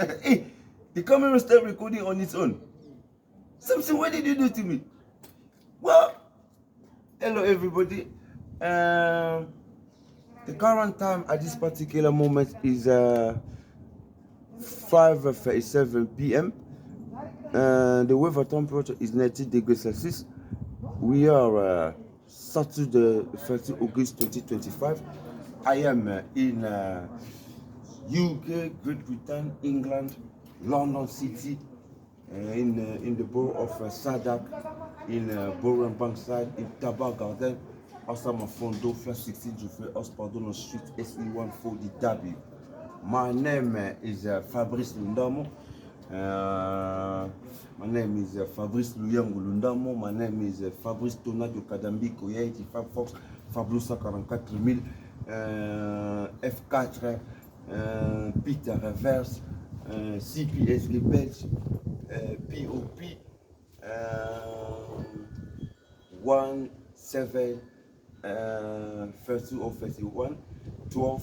Hey, the camera started recording on its own. Something, what did you do to me? Well, hello everybody. The current time at this particular moment is 5:37 p.m. The weather temperature is 19 degrees Celsius. We are Saturday 30 August 2025. I am in UK, Great Britain, England, London City, in the borough of Sadak, in Borough Bankside, in Tabar Garden, Osama Fondo, Flat 16 Jufre, Ospardono Street, SE140W. My name is Fabrice Lundamo. My name is Fabrice Lundamo. My name is Fabrice Tonadio Kadambiko, 85 Fox, FABLU144000, F4, Peter Reverse, Sk-Belge, POP 17 32 12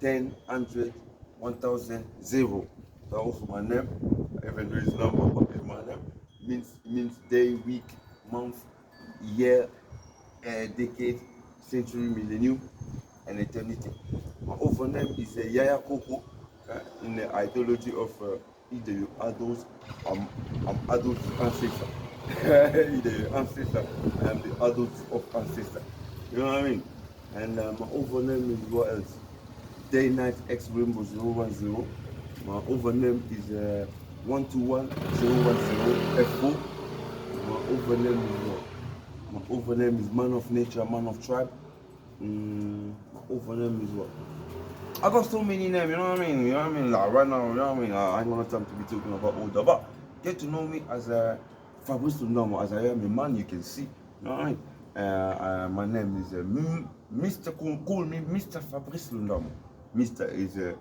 10 100 1000 0. That's also my name. Even though it's number, but it's my name. Means day, week, month, year, decade, century, millennium, and eternity. My other name is Yaya Koko. In the ideology of either you adults, I'm adult ancestor. Either you ancestor, I am the adult of ancestor. You know what I mean? And my other name is what else? Day Night X Rainbow 010. My other name is 121010 F4. My other name is My other name is Man of Nature, Man of Tribe. My other name is what? I got so many names, you know what I mean? You know what I mean? Like right now, you know what I mean? I ain't got time to be talking about all that. But get to know me as a Fabrice Lundamo, as I am a man, you can see. You know what I mean? My name is Mr. Call me Mr. Fabrice Lundamo. Mr. is the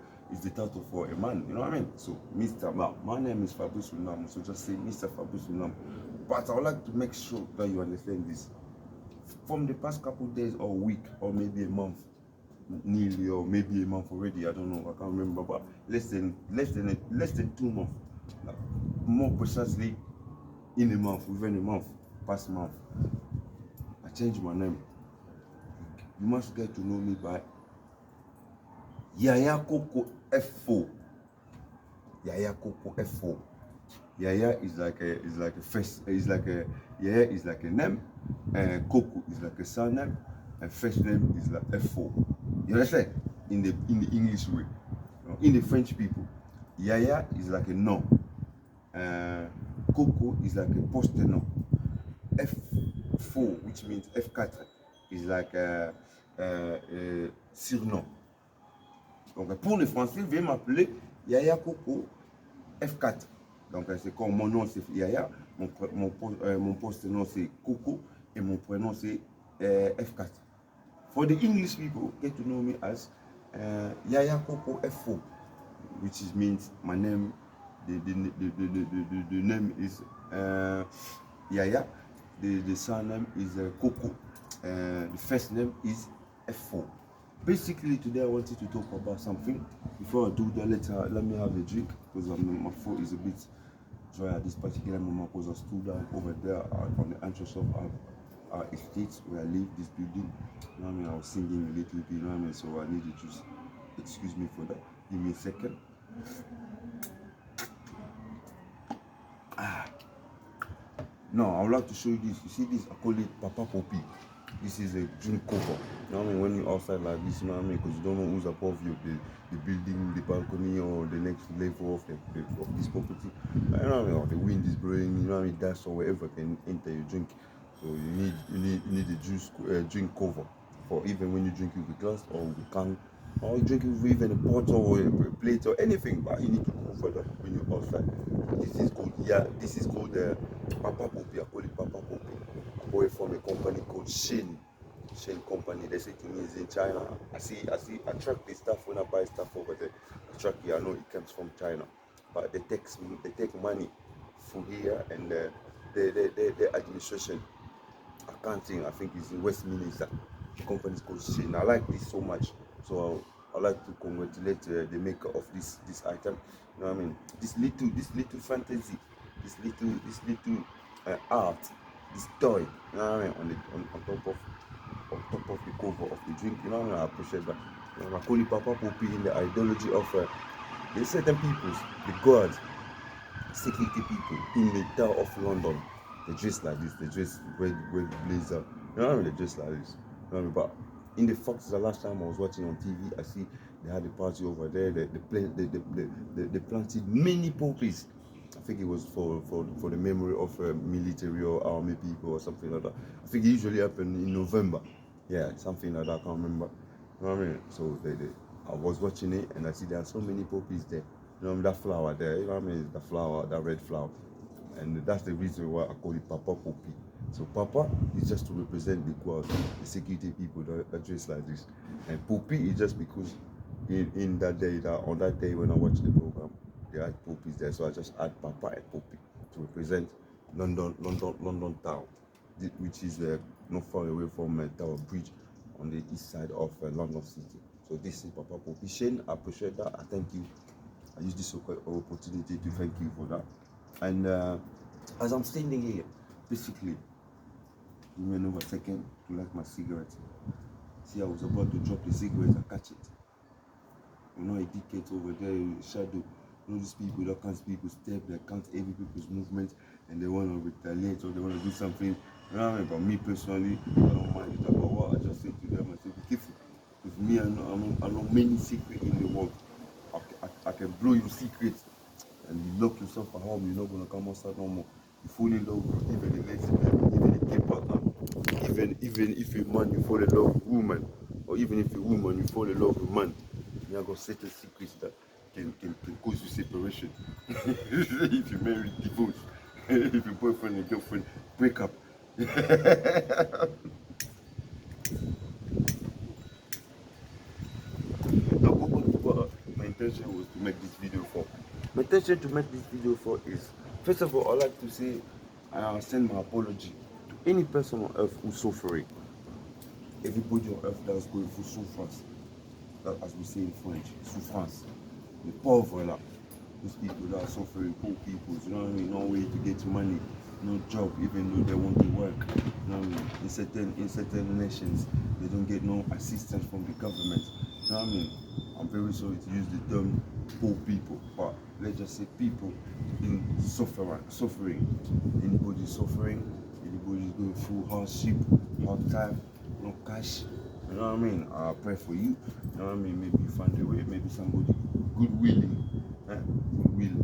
title for a man, you know what I mean? So Mr. My name is Fabrice Lundamo, so just say Mr. Fabrice Lundamo. But I would like to make sure that you understand this. From the past couple of days or week or maybe a month, nearly, or maybe a month already, I don't know, I can't remember, but less than 2 months, like, more precisely in a month, within a month, past month, I changed my name. You must get to know me by Yaya Koko F4. Yaya Koko F4. Yaya is like a Yaya is like a name, and Koko is like a surname, and first name is like F4. You understand? In the English way. In the French people, Yaya is like a nom. Koko is like a post-nom. F4, which means F4, is like a surnom. Donc pour les Français, veuillez m'appeler Yaya Koko F4. Donc c'est comme mon nom c'est Yaya, mon post-nom c'est Koko et mon prénom c'est F4. For the English people, get to know me as Yaya Koko F4, which means my name. The name is Yaya. The surname is Koko. The first name is F4. Basically, today I wanted to talk about something. Before I do that, let me have a drink because my throat is a bit dry at this particular moment because I stood down over there on the entrance of our estate where I live, this building. You know what I mean? I was singing a little bit, you know what I mean? So I need to just excuse me for that. Give me a second. Now, I would like to show you this. You see this? I call it Papa Poppy. This is a drink cover. You know what I mean? When you're outside like this, you know what I mean? Because you don't know who's above you, the building, the balcony, or the next level of this property. You know what I mean? Or the wind is blowing, you know what I mean? That's or wherever can enter your drink. So you need a drink cover for even when you drink it with glass or with can, or you drink it with even a bottle or a plate or anything. But you need to cover that when you're outside. This is called Papa Poppy. I call it Papa Poppy. I bought it from a company called Shin Company. They say to me it's in China. I track the stuff when I buy stuff over there. I track it. I know it comes from China, but they take money from here, and the administration accounting, I think, is in Westminster. The company is called Shin. I like this so much, so I'd like to congratulate the maker of this item. You know what I mean? This little fantasy, this little art, this toy. You know what I mean? On top of the cover of the drink. You know what I mean? I appreciate that. You know, I call it Papa Poppy in the ideology of the certain peoples, the gods, security people in the Tower of London. They dress like this. They dress red blazer. You know what I mean? They dress like this. You know what I mean? But in the Fox, the last time I was watching on TV, I see they had a party over there. They planted many poppies. I think it was for the memory of military or army people or something like that. I think it usually happened in November. Yeah, something like that. I can't remember. You know what I mean? So I was watching it and I see there are so many poppies there. You know, that flower there, you know what I mean? The flower, that red flower. And that's the reason why I call it Papa Poppy. So Papa is just to represent the gods, the security people that dress like this. And Poppy is just because in that day, on that day when I watched the program, they had poppies there. So I just add Papa and Poppy to represent London Town, which is not far away from Tower Bridge on the east side of London City. So this is Papa Poppy. Shane, I appreciate that. I thank you. I use this opportunity to thank you for that. And as I'm standing here, basically, give me another second to light my cigarette. See, I was about to drop the cigarette, I catch it. You know, a decade over there, shadow. You know, these people that can't people step, they can't every people's movement, and they want to retaliate or they want to do something. You know what I mean? But me personally, I don't mind it about what I just say to them. I say, be careful. With me, I know many secrets in the world. I can blow your secrets and you lock yourself at home, you're not going to come outside no more. You fall in love with even a lazy baby, even a gay partner, even if a man you fall in love with woman, or even if a woman you fall in love with man, you are going to certain secrets that can cause you separation. If you marry, divorce. If your boyfriend and girlfriend break up. What my intention was to make this video for. My intention to make this video for is, first of all, I'd like to say I send my apology to any person on earth who's suffering. Everybody on earth that's going through souffrance, that, as we say in French, souffrance. The pauvres là, those people that are suffering, poor people, you know what I mean? No way to get money, no job, even though they want to work. You know what I mean? In certain nations, they don't get no assistance from the government. You know what I mean? I'm very sorry to use the term poor people, but let's just say people in suffering. Anybody suffering, anybody's going through hardship, hard time, no cash. You know what I mean? I pray for you. You know what I mean? Maybe you find a way, maybe somebody goodwilling, goodwill,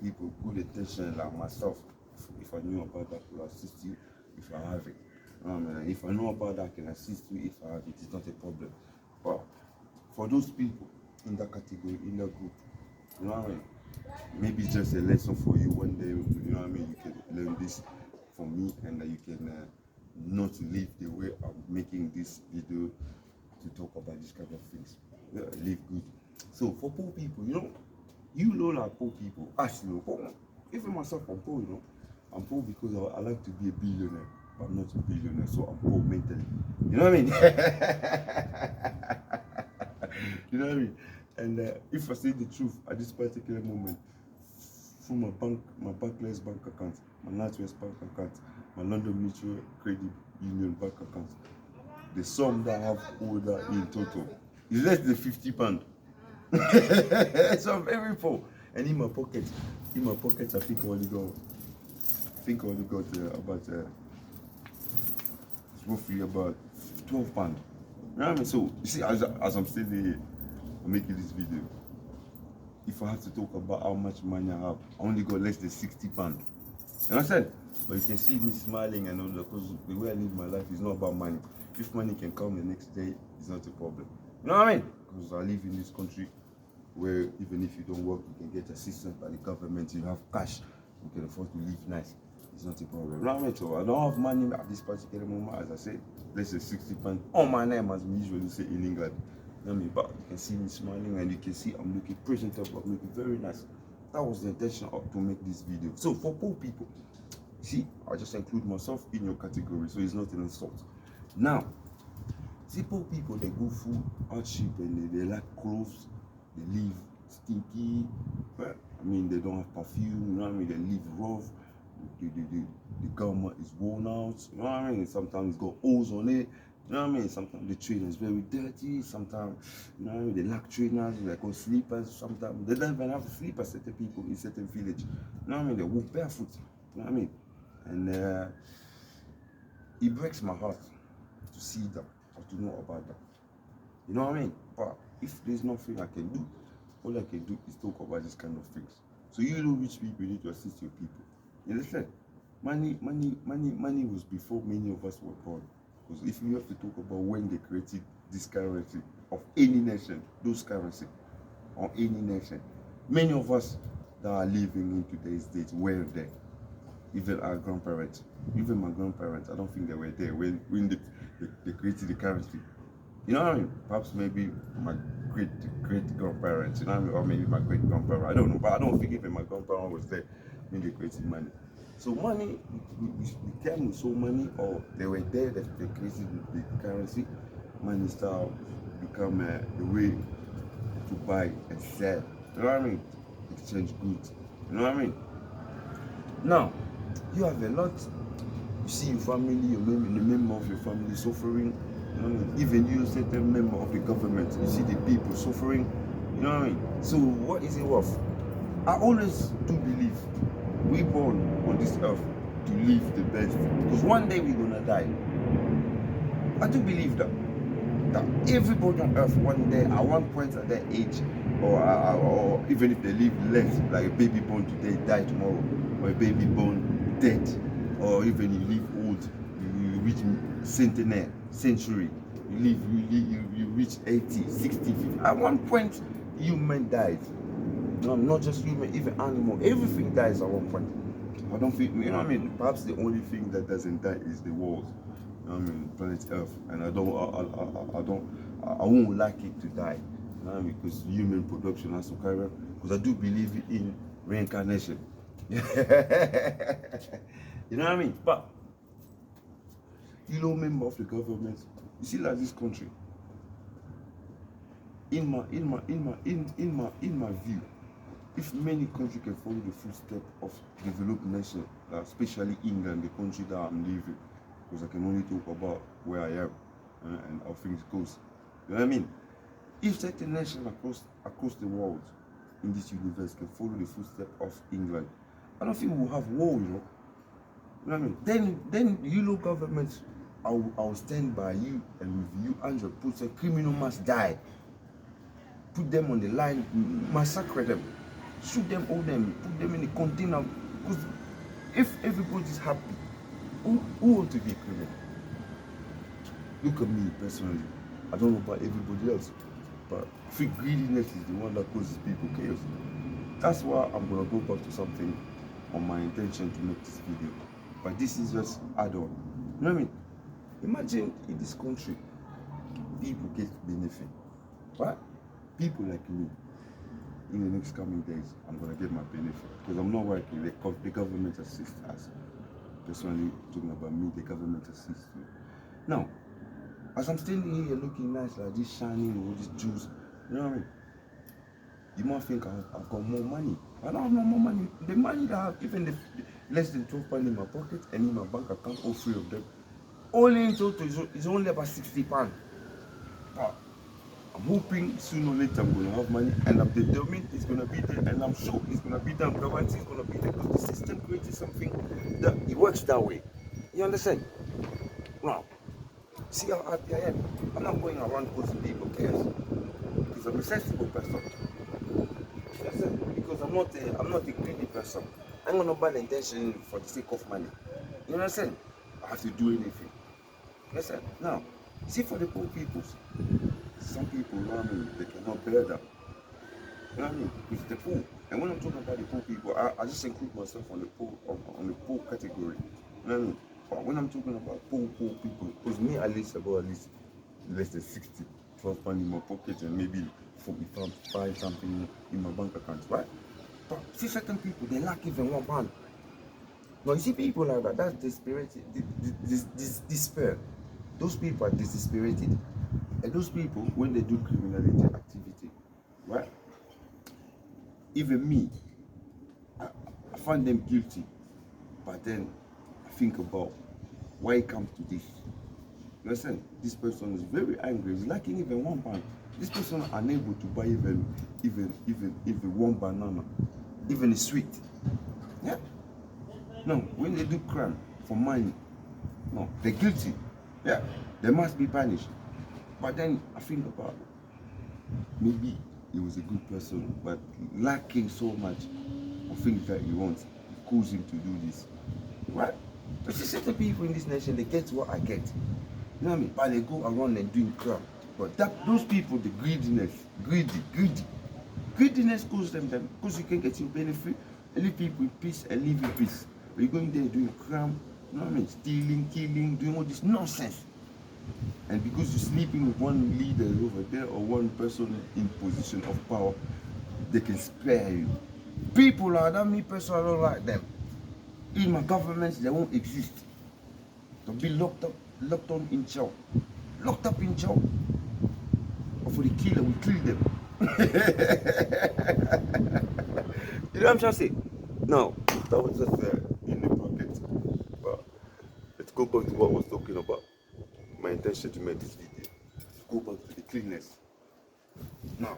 people, good intention like myself. If I knew about that, I could assist you if I have it. You know what I mean? If I know about that, I can assist you if I have it. It's not a problem. But for those people in that category, in that group, you know what I mean? Maybe it's just a lesson for you one day, you know what I mean? You can learn this from me and that you can not live the way I'm making this video to talk about this kind of things. Yeah, live good. So for poor people, you know like poor people, actually, poor. Even myself, I'm poor, you know. I'm poor because I like to be a billionaire, but I'm not a billionaire, so I'm poor mentally. You know what I mean? You know what I mean? And if I say the truth at this particular moment, through my Barclays bank account, my NatWest bank account, my London Mutual Credit Union bank account, the sum that I have owed in total is less than £50. So I'm very poor. And in my pocket, I think I only got about roughly about £12. You know what I mean? So you see, as I'm sitting here, I'm making this video. If I have to talk about how much money I have, I only got less than £60. You understand? But you can see me smiling and all that, because the way I live my life is not about money. If money can come the next day, it's not a problem. You know what I mean? Because I live in this country where even if you don't work, you can get assistance by the government. You have cash, you can afford to live nice. It's not a problem. You know what I mean? So I don't have money at this particular moment, as I said, less than £60 on my name, as we usually say in England. You know what I mean? But you can see me smiling and you can see I'm looking presentable, I'm looking very nice. That was the intention to make this video. So for poor people, see, I just include myself in your category, so it's not an insult. Now, See, poor people, they go through hardship and they lack clothes, they live stinky, but I mean, they don't have perfume, you know what I mean? They live rough, the garment is worn out, you know what I mean? Sometimes it's got holes on it, you know what I mean? Sometimes the trainer is very dirty, sometimes, you know what I mean? They lack trainers, they got sleepers, sometimes they don't even have sleepers, certain people in certain village, you know what I mean? They walk barefoot, you know what I mean? And it breaks my heart to see that or to know about that. You know what I mean? But if there's nothing I can do, all I can do is talk about this kind of things. So you know, rich people, you need to assist your people. You understand? Money was before many of us were born. Because if you have to talk about when they created this currency of any nation, those currency or any nation, many of us that are living in today's date were there. Even our grandparents, even my grandparents, I don't think they were there when they created the currency. You know what I mean? Perhaps maybe my great grandparents, you know what I mean? Or maybe my great grandparent, I don't know, but I don't think even my grandparent was there when they created money. So money, we came with so money, or they were there, they created the currency. Money style become the way to buy and sell. You know what I mean? Exchange goods. You know what I mean? Now, you have a lot. You see your family, the member of your family suffering. You know what I mean? Even you, certain member of the government, you see the people suffering. You know what I mean? So what is it worth? I always do believe we born on this earth to live the best, because one day we're gonna die. I do believe that everybody on earth one day, at one point at their age, or even if they live less, like a baby born today die tomorrow, or a baby born dead, or even you live old, you reach century, you reach 80, 60, 50. At one point, human dies. No, not just human, even animal. Everything dies at one point. I don't think, you know what I mean? Perhaps the only thing that doesn't die is the world. You know what I mean? Planet Earth. And I won't like it to die. You know what I mean? Because human production has to carry on. Because I do believe in reincarnation. You know what I mean? But you know, member of the government, you see, like this country, in my view, if many countries can follow the footsteps of developed nations, especially England, the country that I'm living, because I can only talk about where I am and how things goes. You know what I mean? If certain nations across the world in this universe can follow the footsteps of England, I don't think we'll have war, you know. You know what I mean? Then you governments, I'll stand by you, and with you, 100%, criminal must die. Put them on the line, massacre them, shoot them, hold them, put them in a container. Because if everybody's happy, who wants to be a criminal? Look at me personally. I don't know about everybody else, but I think greediness is the one that causes people chaos. That's why I'm gonna go back to something on my intention to make this video. But this is just add-on. You know what I mean? Imagine in this country, people get benefit, right? People like me, in the next coming days, I'm gonna get my benefit because I'm not working. The government assists us. Personally, talking about me, the government assists me. Now, as I'm standing here looking nice like this, shining, all these jewels, you know what I mean? You might think I've got more money. I don't have no more money. The money that I have, even the less than 12 pounds in my pocket and in my bank account, all three of them, only in total is only about 60 pounds. But I'm hoping sooner or later I'm going to have money, and I'm determined it's going to be there, and I'm sure it's going to be there. I'm guaranteed it's going to be there because the system created something that it works that way. You understand? Now, see how happy I am. I'm not going around causing people chaos because I'm a sensible person. Because I'm not a greedy person. I'm not bad intention for the sake of money. You understand? I have to do anything. Listen, now, see for the poor people, some people, you know what I mean, they cannot bear that. You know what I mean? It's the poor. And when I'm talking about the poor people, I just include myself on the poor category. You know what I mean? But when I'm talking about poor people, because me at least less than 60, 12 pounds in my pocket and maybe 45 something in my bank account, right? But see certain people, they lack even £1. Now you see people like that, that's desperate, despair. Those people are desesperated. And those people, when they do criminality activity, right? Even me, I find them guilty. But then I think about why it comes to this. Listen, this person is very angry. He's lacking even £1. This person is unable to buy even one banana, even a sweet. Yeah. No, when they do crime for money, no, they're guilty. Yeah, they must be punished. But then I think about maybe he was a good person, but lacking so much of things that he wants, it caused him to do this. Right? But you see the people in this nation, they get what I get. You know what I mean? But they go around and doing crap. But those people, the greediness, greediness causes them because you can get your benefit and leave people in peace and live in peace. But you're going there doing crime, you know what I mean? Stealing, killing, doing all this nonsense. And because you're sleeping with one leader over there or one person in position of power, they can spare you. People like that, me personally, I don't like them. In my governments, they won't exist. They'll be locked on in jail. Locked up in jail. Or for the killer, we kill them. You know what I'm trying to say? No, that was just in the pocket. But let's go back to what I was talking about. My intention to make this video. Let's go back to the cleanness. Now,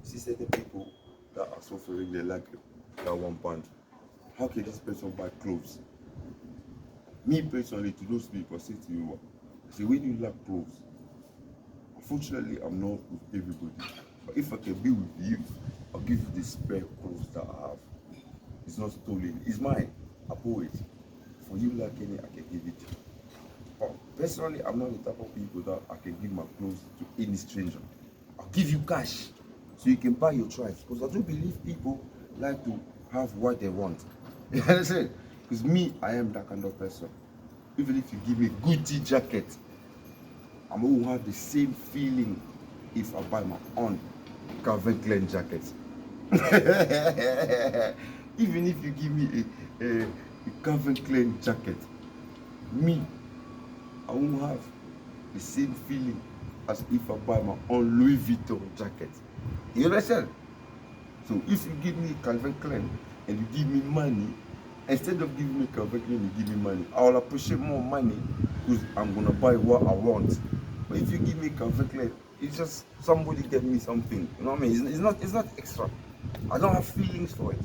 see certain people that are suffering, they lack that £1. How can this person buy clothes? Me personally, to those people, I say to you, I say, when you lack clothes, unfortunately, I'm not with everybody. But if I can be with you, I'll give you the spare clothes that I have. It's not stolen, it's mine. I bought it. For you lacking it, I can give it to you. But personally, I'm not the type of people that I can give my clothes to any stranger. I'll give you cash so you can buy your choice. Because I do believe people like to have what they want. You understand? Because me, I am that kind of person. Even if you give me a Gucci jacket, I'm going to have the same feeling if I buy my own Calvin Klein jacket. Even if you give me a Calvin Klein jacket, me, I won't have the same feeling as if I buy my own Louis Vuitton jacket. You understand? So if you give me Calvin Klein and you give me money, instead of giving me Calvin Klein, you give me money, I will appreciate more money because I'm gonna buy what I want. But if you give me Calvin Klein, it's just somebody get me something. You know what I mean? It's not extra. I don't have feelings for it.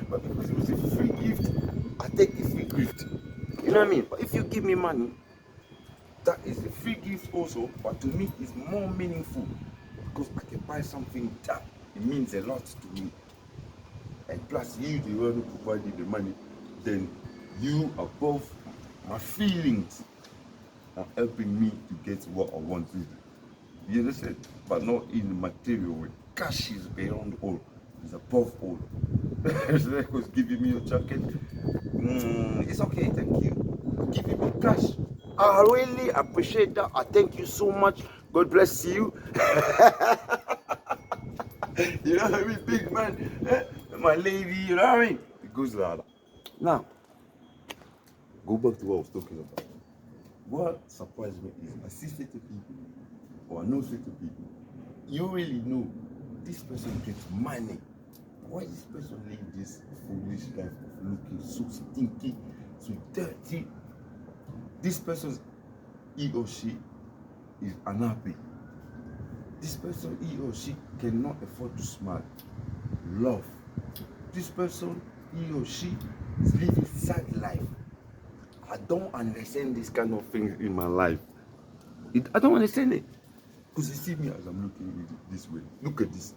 But because it was a free gift, I take the free gift. You know what I mean? But if you give me money, that is a free gift also, but to me it's more meaningful because I can buy something that it means a lot to me. And plus you, the one who provided the money, then you above my feelings are helping me to get what I want really. You understand? But not in the material way. Cash is beyond all. It's above all. Because giving me your jacket, it's okay, thank you. Giving me cash, I really appreciate that. I thank you so much. God bless you. You know what I mean, big man, my lady, you know what I mean? It goes like that. Now, go back to what I was talking about. What surprised me is I see certain people, or I know certain people, you really know this person gets money. Why this person live this foolish life of looking so stinky, so dirty? This person, he or she, is unhappy. This person, he or she, cannot afford to smile. Love. This person, he or she, is living sad life. I don't understand this kind of things in my life. I don't understand it. Because you see me as I'm looking at it this way. Look at this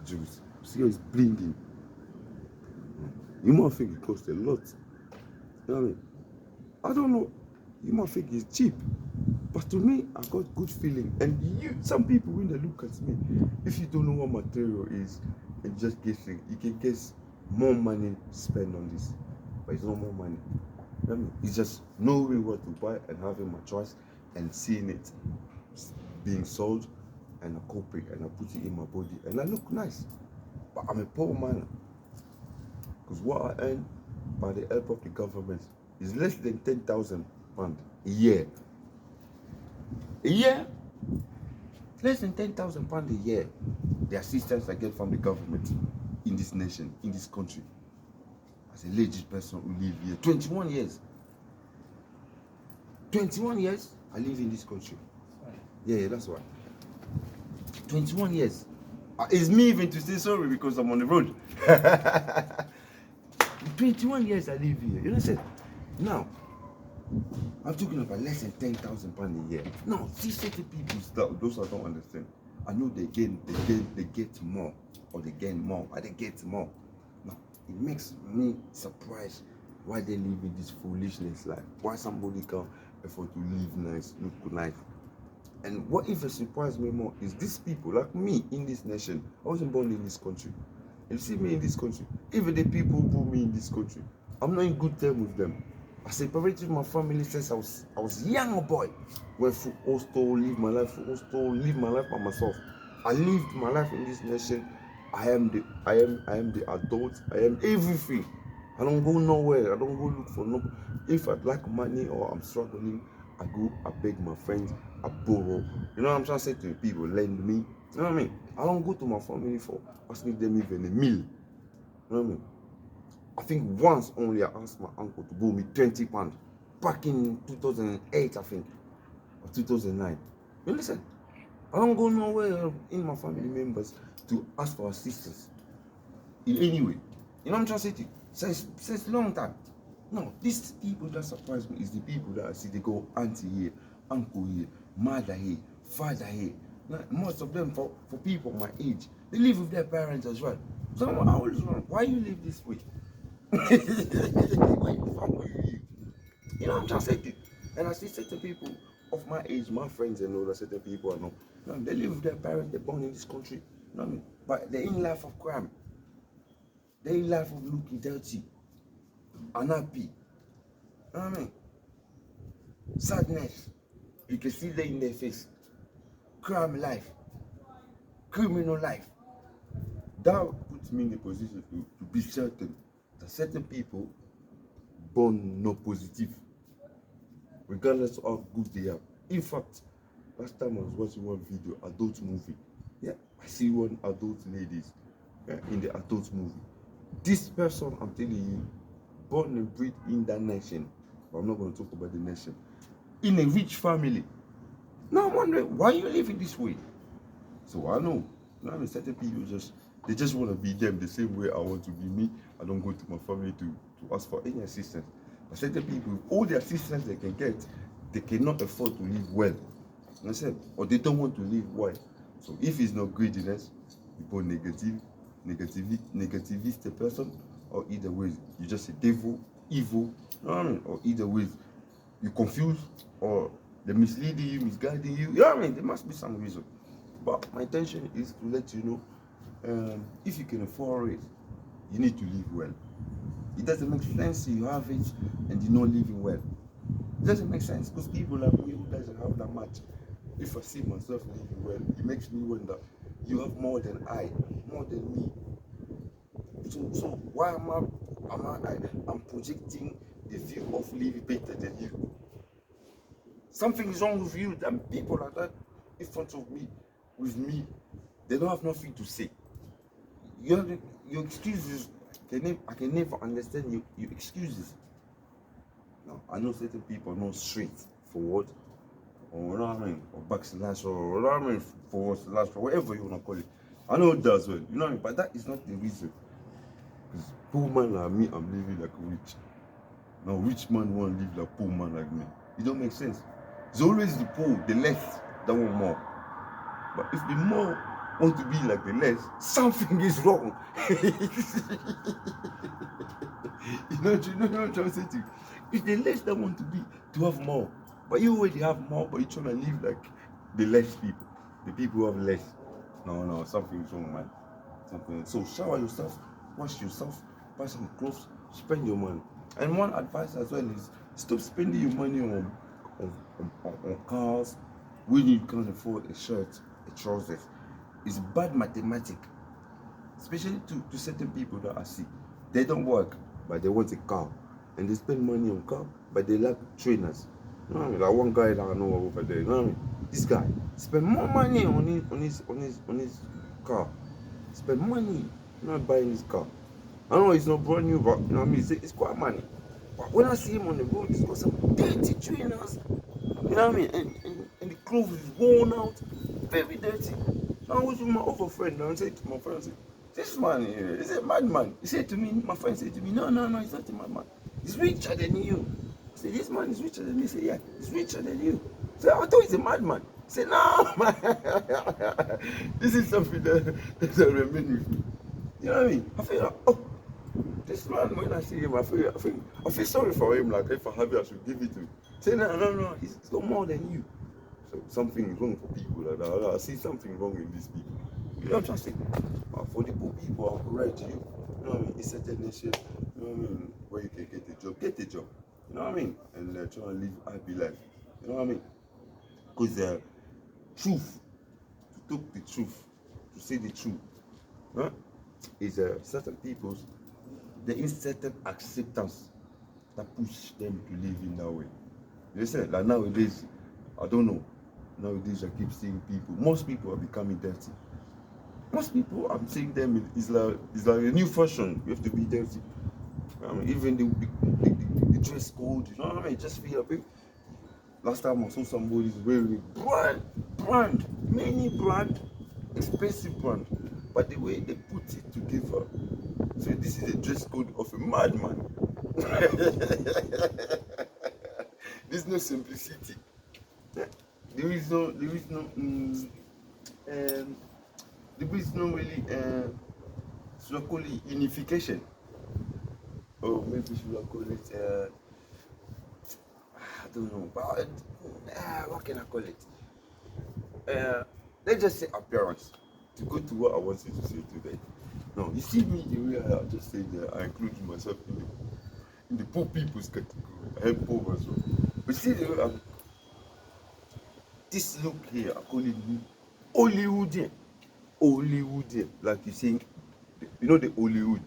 juice. See how it's blinging. You might think it costs a lot. You know what I mean? I don't know. You might think it's cheap. But to me, I got good feeling. And some people, when they look at me, if you don't know what material is, and just guessing, you can guess more money spent on this. But it's not more money. You know what I mean? It's just knowing what to buy and having my choice and seeing it being sold, and I copy it and I put it in my body and I look nice. But I'm a poor man. Because what I earn by the help of the government is less than £10,000 a year. A year? Less than £10,000 a year. The assistance I get from the government in this nation, in this country. As a legit person who live here. 21 years. 21 years I live in this country. Yeah, that's why. 21 years. It's me even to say sorry because I'm on the road. 21 years I live here. You know what I'm saying? Now, I'm talking about less than £10,000 a year. Now, see certain people, those I don't understand. I know they get more, or they gain more, or they get more. Now, it makes me surprised why they live in this foolishness life. Why somebody can afford to live nice, look nice. And what even surprised me more is these people like me in this nation. I wasn't born in this country. You see me in this country. Even the people who put me in this country, I'm not in good terms with them. I separated my family since I was young boy. Went for hostel, live my life for hostel, live my life by myself. I lived my life in this nation. I am the adult. I am everything. I don't go nowhere. I don't go look for no. If I'd like money or I'm struggling, I go, I beg my friends, I borrow. You know what I'm trying to say to people? Lend me. You know what I mean? I don't go to my family for asking them even a meal. You know what I mean? I think once only I asked my uncle to borrow me £20 back in 2008, I think, or 2009. You listen, I don't go nowhere in my family members to ask for assistance in any way. You know what I'm trying to say to you? Since a long time. No, these people that surprise me is the people that I see. They go auntie here, uncle here, mother here, father here. Now, most of them, for people my age, they live with their parents as well. So I always wonder, why you live this way? Why the fuck will you live? You know what I'm trying to say to you? And I see certain people of my age, my friends and all that, certain people I know, you know, they live with their parents, they're born in this country, you know what I mean? But they're in life of crime. They're in life of looking dirty, unhappy. You know what I mean? Sadness. You can see that in their face. Crime life. Criminal life. That puts me in a position to be certain that certain people born not positive, regardless of how good they are. In fact, last time I was watching one video, adult movie. Yeah, I see one adult ladies in the adult movie. This person, I'm telling you, born and bred in that nation. But I'm not going to talk about the nation. In a rich family. Now I'm wondering, why are you living this way? So I know, I mean, certain people they just want to be them the same way I want to be me. I don't go to my family to ask for any assistance. But certain people, all the assistance they can get, they cannot afford to live well. And I said, or they don't want to live well. So if it's not greediness, you put negativist person, or either way, you're just a devil, evil, you know what I mean? Or either way, you're confused, or they're misleading you, misguiding you. You know what I mean? There must be some reason. But my intention is to let you know, if you can afford it, you need to live well. It doesn't make sense you have it and you're not living well. It doesn't make sense because people like me who doesn't have that much. If I see myself living well, it makes me wonder, you have more than I, more than me. So why I'm projecting the view of living better than you? Something is wrong with you, and people like that in front of me, with me, they don't have nothing to say. Your excuses, I can never understand your excuses. Now, I know certain people are not straightforward, or what I mean, or backslash, or what I mean, forward slash, or whatever you want to call it. I know it does well, you know what I mean, but that is not the reason. Because poor man like me, I'm living like rich. Now, rich man want to live like poor man like me. It don't make sense. It's always the poor, the less, that want more. But if the more want to be like the less, something is wrong. You know what I'm trying to say to you? It's the less that want to have more. But you already have more, but you're trying to live like the less people. The people who have less. No, something is wrong, man. Something. So shower yourself, wash yourself, buy some clothes, spend your money. And one advice as well is stop spending your money on cars when you can't afford a shirt, a trousers. It's bad mathematics, especially to certain people that I see. They don't work, but they want a car, and they spend money on car, but they lack trainers. You know what I mean? Like one guy that I know over there, you know what I mean? This guy spend more money on his car. Spend money not buying his car. I know it's not brand new, but you know what I mean? It's quite money. But when I see him on the road, he's got some dirty trainers. You know what I mean? And the clothes is worn out, very dirty. So I was with my other friend and I said to my friend, I said, this man here is a madman. He said to me, my friend said to me, no, he's not a madman. He's richer than you. I said, this man is richer than me. He said, yeah, he's richer than you. I said, I thought he's a madman. He said, no, man. This is something that remains with me. You know what I mean? I feel like, oh, this man, when I see him, I feel sorry for him. Like if I have it, I should give it to him. Say no, he's got more than you. So something is wrong for people like that. I see something wrong in these people. You know what I'm saying? For the poor people, I'm right to you. You know what I mean? It's a nation. You know what I mean? Where you can get a job. You know what I mean? And try and live a happy life. You know what I mean? Because truth, to talk the truth, to say the truth, huh? Is certain people's there is certain acceptance that push them to live in that way. You see, like nowadays, I don't know. Nowadays, I keep seeing people. Most people are becoming dirty. Most people, I'm seeing them. It's like a new fashion. You have to be dirty. I mean, even the dress code. You know what I mean? Just feel a bit. Last time I saw somebody wearing many brand, expensive brand, but the way they put it together. So this is a dress code of a madman. There's no simplicity. There is no really should I call it unification, or maybe should I call it I don't know, but what can I call it? Let's just say appearance. To go to what I wanted to say today. No, you see me the way I just said that I include myself in the poor people's category. I help poor as well. But see the way this look here, I call it Hollywoodian. Hollywoodian. Like you saying, you know the Hollywood,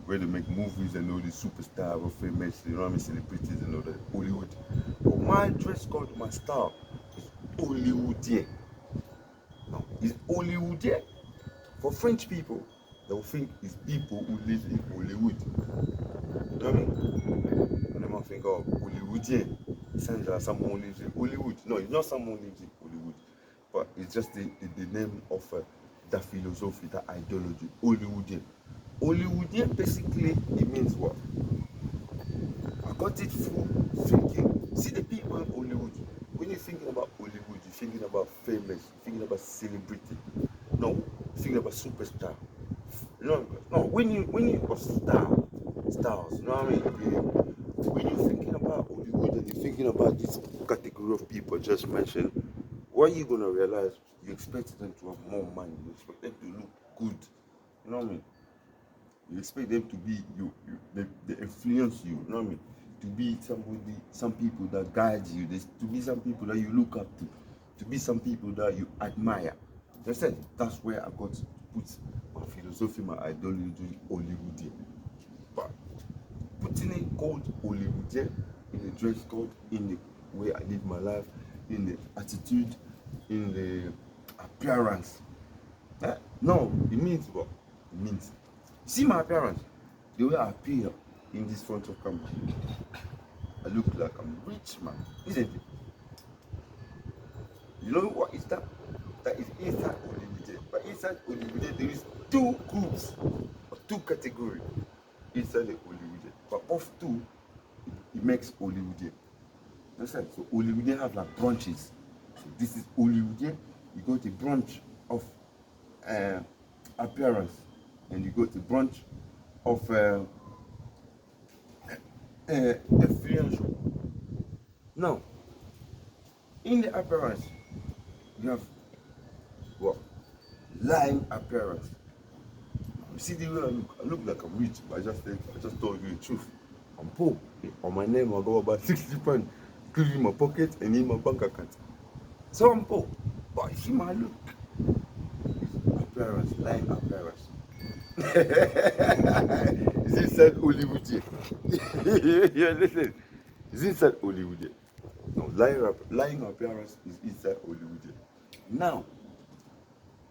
where they make movies and all the superstars or famous, you know what I mean, celebrities and all that. Hollywood. But my dress code, my style is Hollywoodian. No, it's Hollywoodian. For French people, they will think it's people who live in Hollywood. You know what I mean? And they might think, oh, Hollywoodian. It sounds like someone who lives in Hollywood. No, it's not someone who lives in Hollywood. But it's just the name of that philosophy, that ideology, Hollywoodian. Hollywoodian, basically, it means what? I got it through thinking. See the people in Hollywood. When you're thinking about Hollywood, you're thinking about famous, you're thinking about celebrity. No, you're thinking about superstar. No, when you got stars, you know what I mean? When you're thinking about Hollywood and you're thinking about this category of people I just mentioned, what are you gonna realize? You expect them to have more money, you expect them to look good. You know what I mean? You expect them to be they influence you, you know what I mean? To be somebody, some people that guide you, to be some people that you look up to be some people that you admire. I said that's where I got to put my philosophy, my ideology, Hollywoodian. But putting it called Hollywoodian in the dress code, in the way I live my life, in the attitude, in the appearance. No, it means what? It means, see my appearance, the way I appear in this front of camera. I look like I'm rich, man, isn't it? You know what is that? That is inside Hollywood. But inside Hollywood, there is two groups or two categories inside the Hollywood. But of two, it makes Hollywood. Understand? So Hollywood have like branches. So this is Hollywood. You got a branch of appearance, and you got a branch of influential. Now, in the appearance, you have what? Lying appearance. You see the way I look like I'm rich, but I just told you the truth. I'm poor. On my name, I got about 60 pounds, including my pocket and in my bank account. So I'm poor. But you see my look. It's appearance, lying appearance. It's inside Hollywood. Yeah, listen. It's inside Hollywood. No, lying appearance is inside Hollywood. Now,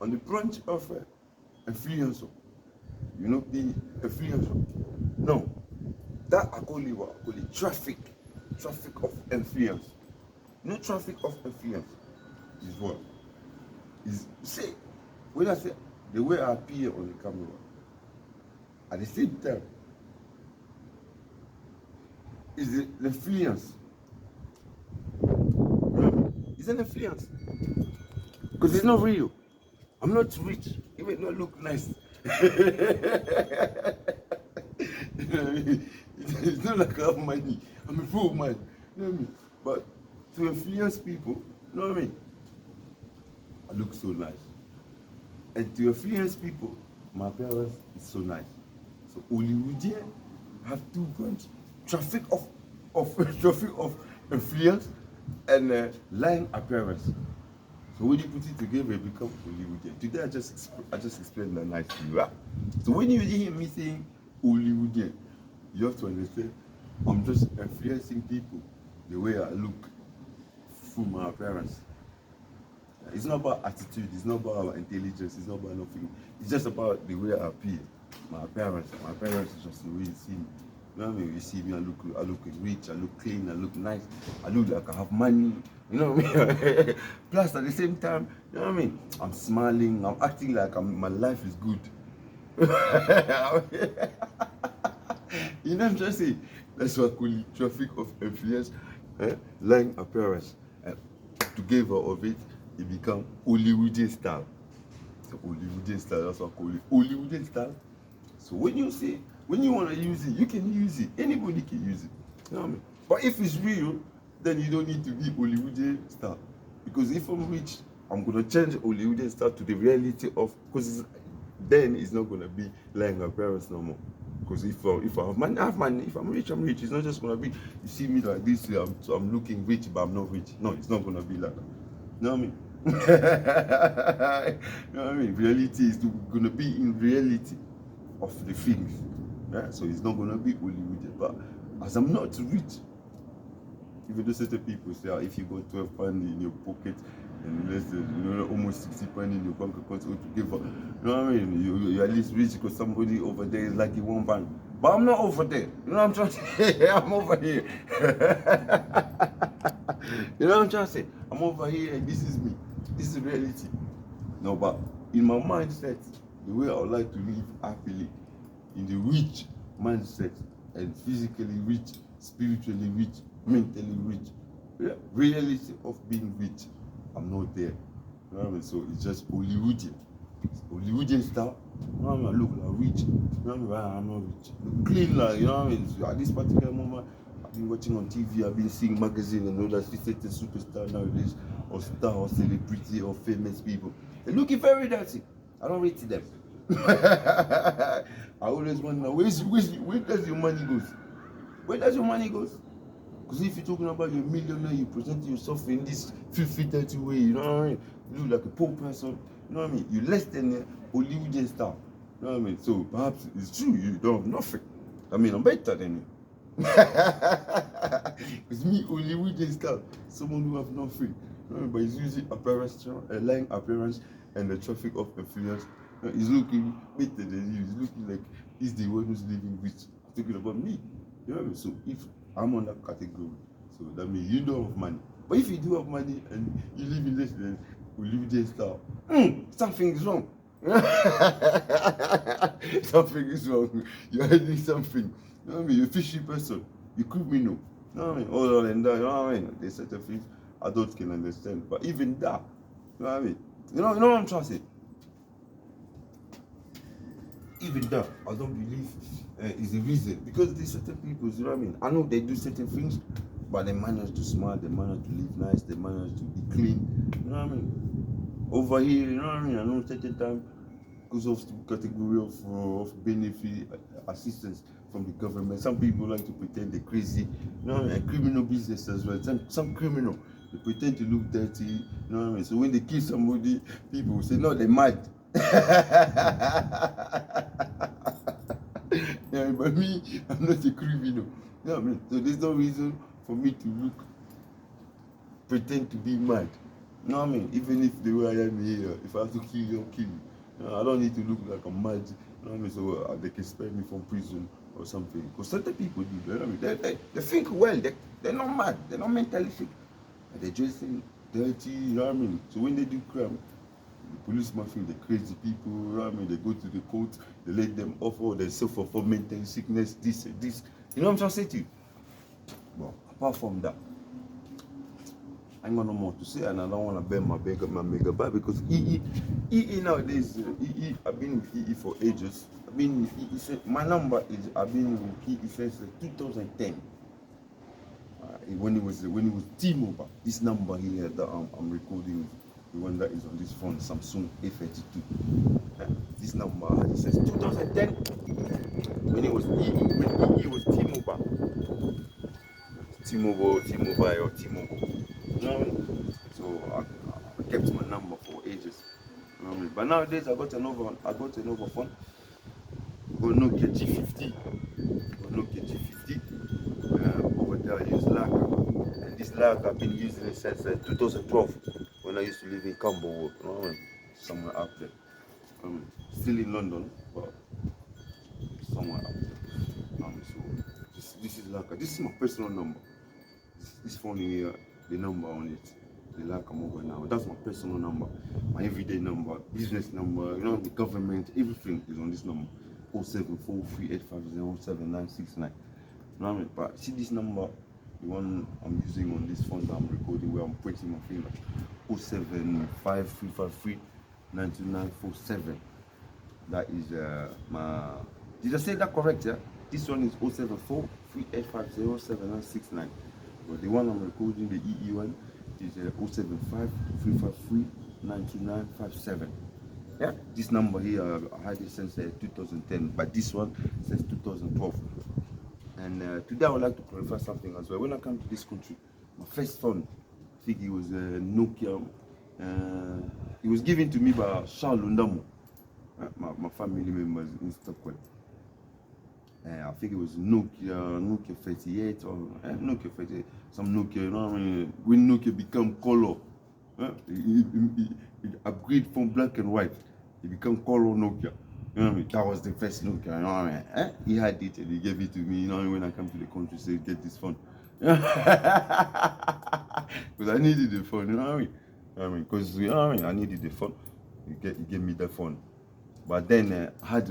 on the branch of influencer, you know the influencer. No, that I call it traffic of influence. You know, traffic of influence is what? Is say when I say the way I appear on the camera, at the same time, is the influence. It's an influence because it's not real. I'm not rich, even though I look nice. You know what I mean? It's not like I have money. I'm a poor man. You know what I mean? But to influence people, you know what I mean? I look so nice. And to influence people, my appearance is so nice. So Hollywoodian have two points: traffic of traffic of influence and lying appearance. So when you put it together, it becomes Hollywoodian. Today I just explained that nicely. Right? So when you hear me saying Hollywoodian, you have to understand I'm just influencing people the way I look through my appearance. It's not about attitude, it's not about intelligence, it's not about nothing. It's just about the way I appear. My appearance is just the way you see me. You know what I mean? You see me, I look rich, I look clean, I look nice, I look like I have money. You know what I mean? Plus, at the same time, you know what I mean? I'm smiling, I'm acting like my life is good. You know what I'm trying to say? That's what I call it, traffic of influence, lying appearance. Together of it, it become Hollywoodian style. So Hollywoodian style, that's what I call it. Hollywoodian style. So when you want to use it, you can use it. Anybody can use it. You know what I mean? But if it's real, then you don't need to be Hollywoodian style. Because if I'm rich, I'm going to change Hollywoodian style to the reality of, because then it's not going to be lying appearance no more. Because if I have money, I have money. If I'm rich, I'm rich. It's not just going to be, you see me like this, I'm looking rich, but I'm not rich. No, it's not going to be like that. You know what I mean? You know what I mean? Reality is going to be in reality of the things. Right? So it's not going to be Hollywood. But as I'm not rich, even though certain people say, if you got 12 pounds in your pocket and less than almost 60 pounds in your bank account altogether, you know what I mean? You're at least rich because somebody over there is like you 1 pound. But I'm not over there. You know what I'm trying to say? I'm over here. You know what I'm trying to say? I'm over here and this is me. This is reality. No, but in my mindset, the way I would like to live happily, in the rich mindset, and physically rich, spiritually rich, mentally rich, reality of being rich, I'm not there. You know what I mean? So it's just Hollywoodian. It's Hollywoodian style. You know what I mean? I look like rich. You know what I mean? I'm not rich. Look clean, like, you know what I mean? So at this particular moment, I've been watching on TV, I've been seeing magazines and all that. She's a superstar nowadays, or star, or celebrity, or famous people. They're looking very dirty. I don't rate them. I always wonder, where does your money go? Where does your money go? Because if you're talking about your millionaire, you present yourself in this filthy, dirty way, you know what I mean? You look like a poor person, you know what I mean? You're less than a Hollywoodian star, you know what I mean? So perhaps it's true, you don't have nothing. I mean, I'm better than you. It's me, Hollywoodian star, someone who have nothing. You know, but he's using appearance, lying appearance, and the traffic of influence. He's looking better than you. He's looking like he's the one who's living rich. I'm talking about me. You know what I mean? So if I'm on that category, so that means you don't have money. But if you do have money and you live in less than Hollywoodian style, something is wrong. Something is wrong. You're hiding something. You know what I mean? You're a fishy person. You're criminal. You know what I mean? All and that. You know what I mean? There's certain things adults can understand. But even that, you know what I mean? You know what I'm trying to say? Even that, I don't believe is a reason. Because there's certain people, you know what I mean? I know they do certain things, but they manage to smile, they manage to live nice, they manage to be clean. You know what I mean? Over here, you know what I mean? I know certain time, because of the category of benefit assistance from the government, some people like to pretend they're crazy, you know what I mean? And criminal business as well. Some criminal, they pretend to look dirty, you know what I mean? So when they kill somebody, people will say, no, they're mad. Yeah, but me, I'm not a criminal. You know what I mean? So there's no reason for me to look pretend to be mad. You know what I mean? Even if the way I am here, if I have to kill you, I'll kill you. You know, I don't need to look like I'm mad. You know what I mean? So they can spare me from prison or something. Because certain people do. You know what I mean? They think well. They're not mad. They're not mentally sick. They're dressing dirty. You know what I mean? So when they do crime, the policeman think they're crazy people. You know what I mean? They go to the court. They let them off. Or they suffer from mental sickness. This and this. You know what I'm trying to say to you? Well, apart from that, I ain't got no more to say, and I don't want to bend my mega back because EE nowadays, I've been with EE for ages. I've been with EE, my number is, I've been with EE since 2010. When it was T-Mobile, this number here that I'm recording, the one that is on this phone, Samsung A32. This number I had it since 2010. When it was when EE was T-Mobile. T-Mobile or T-Mobile. You know what I mean? So I kept my number for ages. You know what I mean? But nowadays I got another phone. I got Nokia G50. Nokia G50. Over there I use Laka. And this Laka I've been using it since 2012 when I used to live in Camberwell. You know what I mean? Somewhere up there. Still in London, but somewhere up there. So this is Laka. This is my personal number. This phone here, the number on it, the Laka mobile now. That's my personal number, my everyday number, business number, you know, the government, everything is on this number. 07438507969. You know what I mean? But see this number, the one I'm using on this phone that I'm recording where I'm pointing my finger. 07533929947. That is my. Did I say that correct? Yeah. This one is 07438507969. But the one I'm recording, the EE one, is 07533939957. Yeah, this number here I had it since 2010, but this one since 2012. And today I would like to clarify something as well. When I come to this country, my first phone, I think it was a Nokia. It was given to me by Lundamo, my family members in Stockholm. I think it was Nokia 38 or Nokia 38, some Nokia, you know what I mean? When Nokia become color, it upgrade from black and white, it become color Nokia. You know what I mean? That was the first Nokia, you know what I mean? He had it and he gave it to me, you know what I mean? When I come to the country, he said, get this phone. Because I needed the phone, you know what I mean? Because you know what I mean? I needed the phone. He gave me the phone. But then I had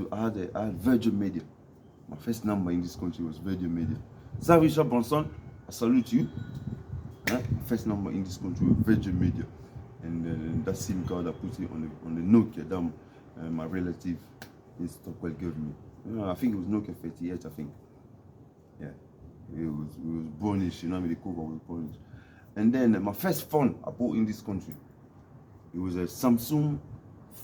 Virgin Media. My first number in this country was Virgin Media. Fabrice, I salute you. My first number in this country was Virgin Media. And that SIM card I put it on the Nokia that my relative in Stockholm gave me. You know, I think it was Nokia 38, I think. Yeah. It was brownish, you know what I mean? The cover was brownish. And then my first phone I bought in this country, it was a Samsung,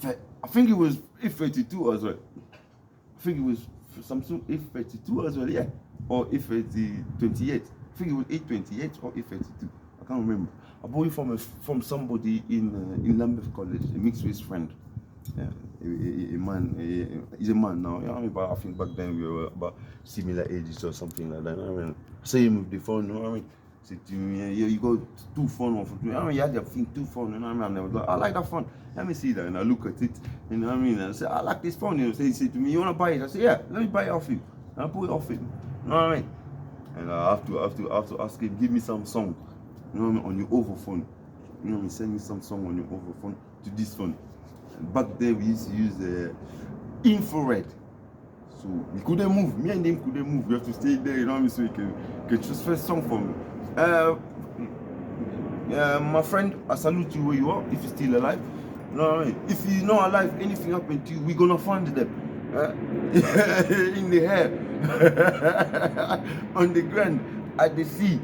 I think it was A32 as well. I think it was Samsung A32 as well, yeah. Or A28. I think it was A28 or A32. I can't remember. I bought it from somebody in Lambeth College, a mixed race friend. Yeah, a man, he's a man now. You know what I mean? But I think back then we were about similar ages or something like that. You know what I mean? Same with the phone, you know what I mean? Said to me, yeah, you got two phones. You know what I mean? You had the thing, two phones, you know what I mean? I was like, I like that phone. Let me see that. And I look at it, you know what I mean? And I say, I like this phone. You know, he said to me, you want to buy it? I said, yeah, let me buy it off you. And I put it off him. You know what I mean? And I have to ask him, give me some song, you know what I mean, on your over phone. You know what I mean? Send me some song on your over phone to this phone. And back then we used to use infrared. So we couldn't move. Me and him couldn't move. We have to stay there, you know what I mean? So he can transfer song for me. My friend, I salute you where you are, if you're still alive. You know what I mean? If you're not alive, anything happened to you, we're gonna find them. In the air, on the ground, at the sea,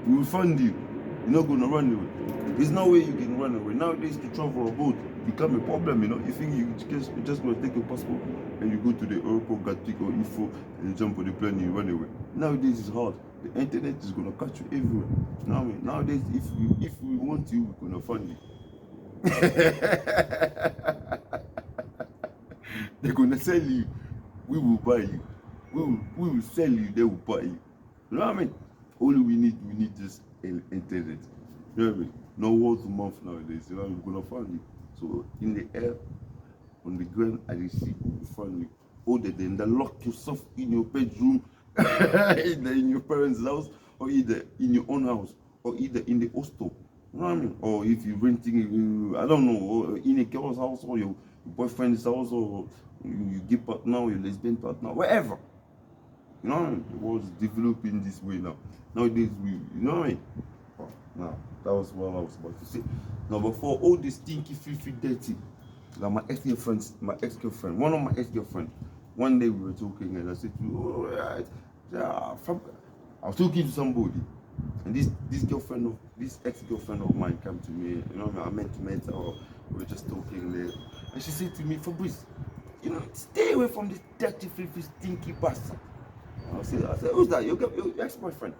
we will find you. You're not gonna run away. There's no way you can run away. Nowadays, to travel abroad become a problem, you know. You think you're just gonna take your passport and you go to the airport, Gatwick or info, and you jump on the plane and you run away. Nowadays, it's hard. The internet is gonna catch you everywhere. You know what I mean? Nowadays, if we want you, we're gonna find you. They're gonna sell you. We will buy you. We will sell you. They will buy you. You know what I mean? Only we need just internet. You know what I mean? No words a month nowadays. You know, you're gonna find you. So in the air, on the ground, at the sea, you find you. Or then lock yourself in your bedroom, either in your parents' house, or either in your own house, or either in the hostel. You know what I mean? Or if you're renting, I don't know, or in a girl's house, or your boyfriend's house, or you gay partner, or your lesbian partner, wherever. You know what I mean? The world's developing this way now. Nowadays, you know what I mean? Oh, now, that was what I was about to say. Now, before all this stinky, filthy, dirty, like my ex-girlfriend, one of my ex-girlfriend, one day we were talking and I said to her, oh, yeah, I was talking to somebody, and this ex-girlfriend of mine came to me, you know, I met her, we were just talking there, and she said to me, Fabrice, you know, stay away from this dirty, filthy, stinky bastard. I said, who's that? Your ex-boyfriend?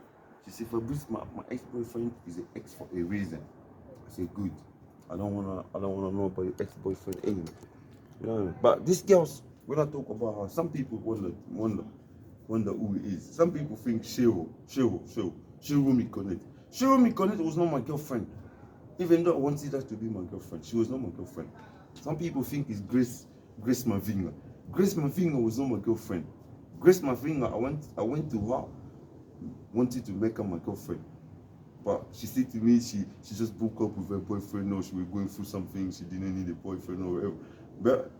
She said, Fabrice, my ex-boyfriend is an ex for a reason. I said, good. I don't wanna know about your ex-boyfriend anymore. You know what I mean? But these girls, when I talk about her, some people wonder who he is. Some people think Shiro Connect. Shiro Connect was not my girlfriend. Even though I wanted her to be my girlfriend, she was not my girlfriend. Some people think it's Grace Mavinga. Grace Mavinga was not my girlfriend. Grace Mavinga, I went to her, wanted to make her my girlfriend. But she said to me, she just broke up with her boyfriend, or she was going through something, she didn't need a boyfriend or whatever. But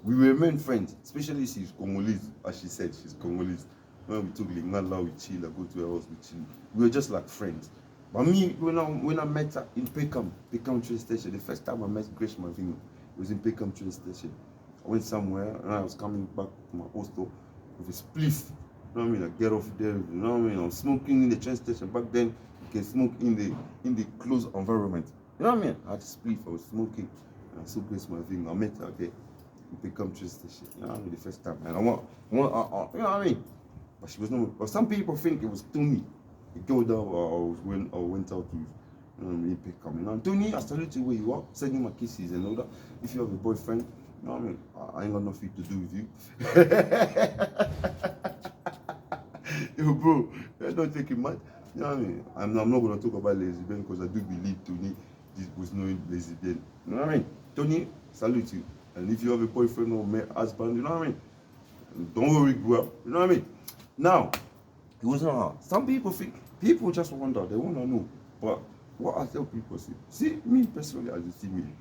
we remain friends, especially she's Congolese, as she said, she's Congolese. When we took Lingala, we chill, I go to her house, we chill. We were just like friends. But me, when I met her in Peckham train station, the first time I met Grace Mavinga, it was in Peckham train station. I went somewhere and I was coming back to my hostel with a spliff. You know what I mean? I get off there, you know what I mean? I'm smoking in the train station. Back then, you can smoke in the closed environment. You know what I mean? I had a spliff, I was smoking, and I saw Grace Mavinga. I met her there in Peckham train station. You know what I mean? The first time. And I want you know what I mean? But she was not. But some people think it was Tony, the girl that I went out with. You know what I mean? Peckham. You know, Tony, I salute you where you are, send you my kisses and all that. If you have a boyfriend, you know what I mean? I ain't got nothing to do with you. Yo, bro, don't take it mad. You know what I mean? I'm not going to talk about lesbian because I do believe Tony was no lesbian. You know what I mean? Tony, salute you. And if you have a boyfriend or husband, you know what I mean? Don't worry, bro. You know what I mean? Now, it was not hard. Some people think, people just wonder, they want to know. But what I tell people, see me personally, as you see me,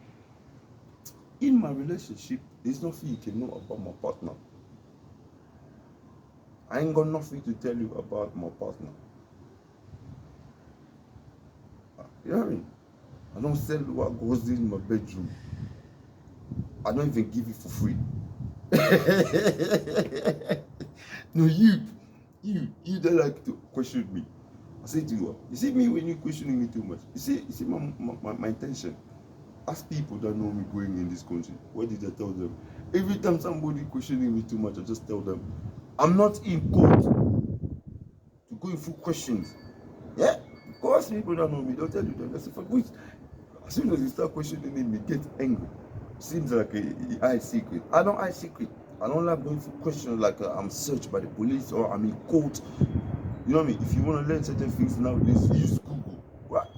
in my relationship, there's nothing you can know about my partner. I ain't got nothing to tell you about my partner. You know what I mean? I don't sell what goes in my bedroom. I don't even give it for free. No, you don't like to question me. I say to you, you see me when you're questioning me too much. You see my intention. Ask people that know me going in this country. What did I tell them? Every time somebody questioning me too much, I just tell them, I'm not in court to go in full questions. Yeah? Because people that know me, they'll tell you that. They say, Fabrice, as soon as you start questioning me, get angry. Seems like a hide secret. I don't hide secret. I don't like going for questions like I'm searched by the police or I'm in court. You know what I mean? If you want to learn certain things nowadays, use Google. Right?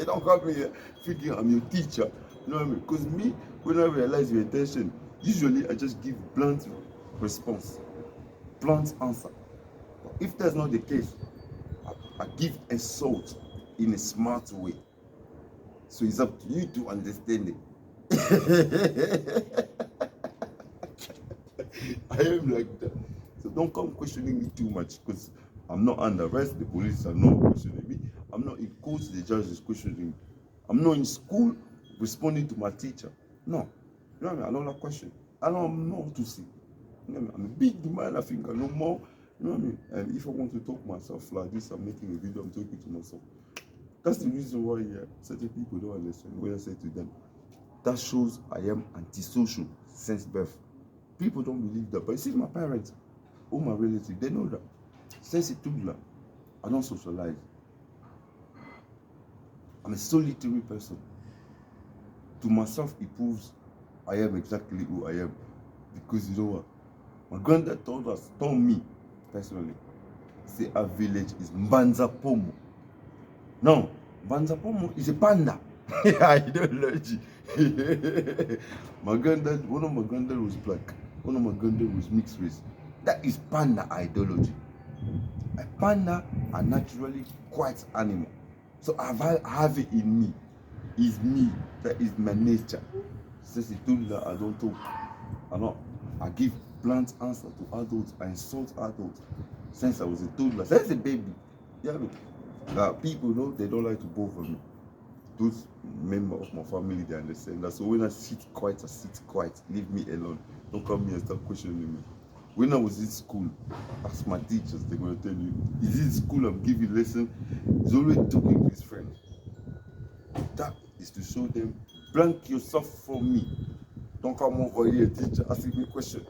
Don't come here thinking I'm your teacher. You know what I mean? Because me, when I realize your intention, usually I just give blunt response, blunt answer. But if that's not the case, I give insult in a smart way. So it's up to you to understand it. I am like that. So don't come questioning me too much because I'm not under arrest. The police are not questioning me. I'm not in court. The judge is questioning me. I'm not in school responding to my teacher. No. You know what I mean? I don't like question. I don't know what to say. You know what I mean? I'm a big man. I think I know more. You know what I mean? And if I want to talk myself like this, I'm making a video, I'm talking to myself. That's the reason why certain people don't understand what I say to them. That shows I am antisocial since birth. People don't believe that. But you see, my parents, all my relatives, they know that. Since it took that, I don't socialize. I'm a solitary person. To myself, it proves I am exactly who I am. Because you know what? My granddad told me, personally, say our village is Mbanza Pomo. No, Banzapomo is a panda. Ideology. My granddad, one of my granddad was black. One of my granddad was mixed race. That is panda ideology. A panda are naturally quite animal. So I have it in me. It's me. That is my nature. Since he told me that I don't talk. I give blunt answer to adults. I insult adults. Since I was a toddler. Since a baby. Yeah, people know they don't like to bother me. Those members of my family, they understand that. So when I sit quiet, leave me alone. Don't come here and start questioning me. When I was in school, ask my teachers, they're going to tell you, is it school I'm giving lesson? He's always talking to his friends. That is to show them, blank yourself from me. Don't come over here, teacher, asking me a question.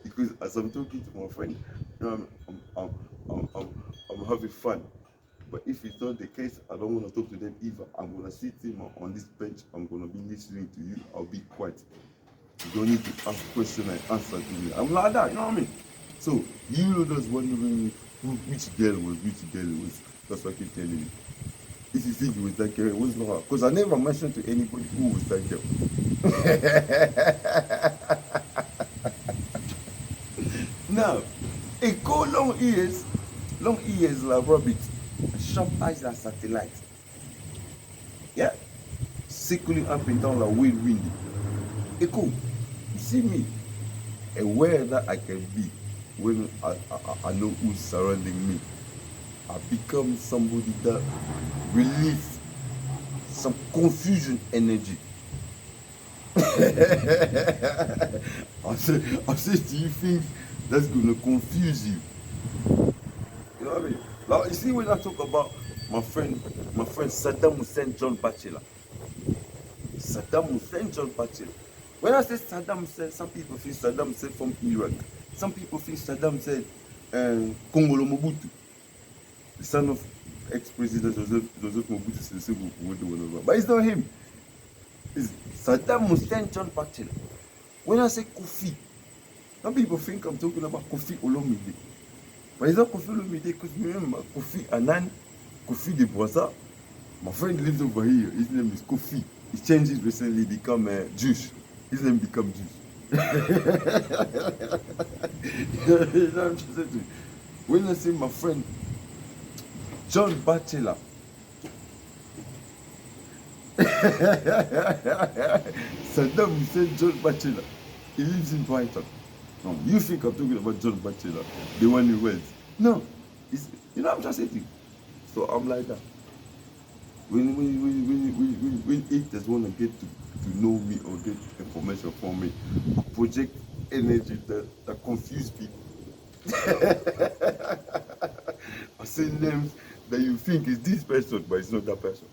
Because as I'm talking to my friend, I'm having fun. But if it's not the case, I don't want to talk to them either. I'm going to sit him on this bench. I'm going to be listening to you. I'll be quiet. You don't need to ask questions and answer to me. I'm like that, you know what I mean? So, you know just wondering which girl it was. That's what I keep telling you. If you think it was that girl, it was not her. Because I never mentioned to anybody who was that girl. Now, a go long ears like rabbit, sharp eyes like satellite. Yeah? Circling up and down like windy. Echo, you see me, aware that I can be when I know who's surrounding me. I become somebody that relieves some confusion energy. I said, do you think that's gonna confuse you? You know what I mean? Now you see when I talk about my friend Saddam Hussein John Batchelor. Saddam Hussein John Batchelor. When I say Saddam Hussein, some people think Saddam Hussein from Iraq. Some people think Saddam Hussein Kongolo Mobutu, the son of ex-president Joseph Mobutu. But it's not him. It's Saddam Hussein John Batchelor. When I say Kofi, some people think I'm talking about Kofi Olomide. But it's not Kofi Olomide because remember Kofi Annan, Kofi de Boisa. My friend lives over here. His name is Kofi. He changed it recently, become Jewish. His name become Jewish. You know what I'm trying to say to you? When I say my friend John Batchelor, Saddam Hussein John Batchelor, he lives in Brighton. No, you think I'm talking about John Batchelor, the one in Wales? No, you know what I'm trying to say to you? So I'm like that. When haters want to get to know me or get information from me, I project energy that confuse people. I say names that you think is this person, but it's not that person.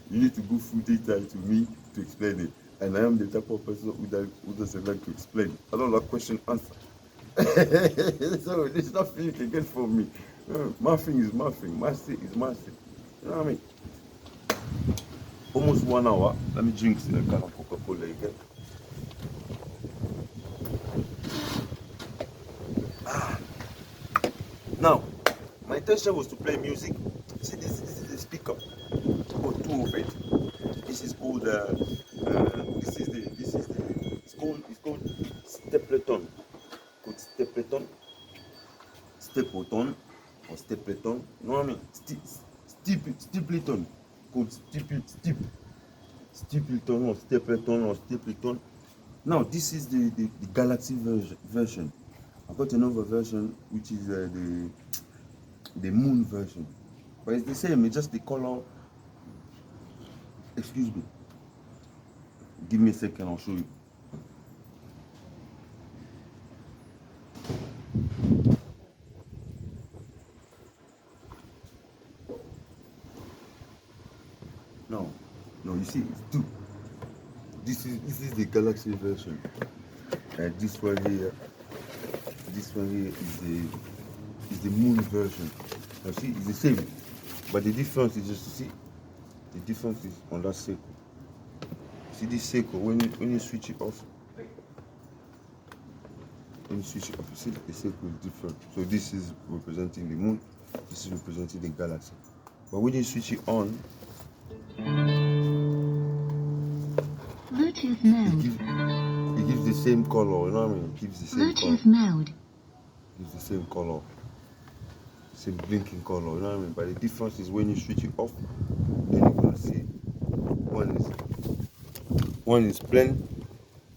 You need to go through data to me to explain it. And I am the type of person who doesn't like to explain. I don't like question answer. So there's nothing you can get from me. My thing is my thing. My thing is my thing. You know what I mean? Almost 1 hour. Let me drink a can of Coca-Cola again. Now, my intention was to play music. See, this is the speaker. Got two of it. This is called it's called Stapleton. Called Stapleton. Stapleton or Stapleton. You know what I mean? Stapleton. Called Stapleton or Stapleton. Now this is the Galaxy version. I got another version which is the moon version. But it's the same, it's just the color. Excuse me. Give me a second, I'll show you. No, you see, it's two. This is the Galaxy version. And this one here is the moon version. Now see, it's the same. But the difference is just, you see, the difference is on that circle. See this circle, when you switch it off, you see the circle is different. So this is representing the moon, This is representing the galaxy. But when you switch it on, Bluetooth mode. It gives the same color, you know what I mean? It gives the same Bluetooth color. mode. It gives the same color. Same blinking color, you know what I mean? But the difference is when you switch it off, then you're gonna see one is plain,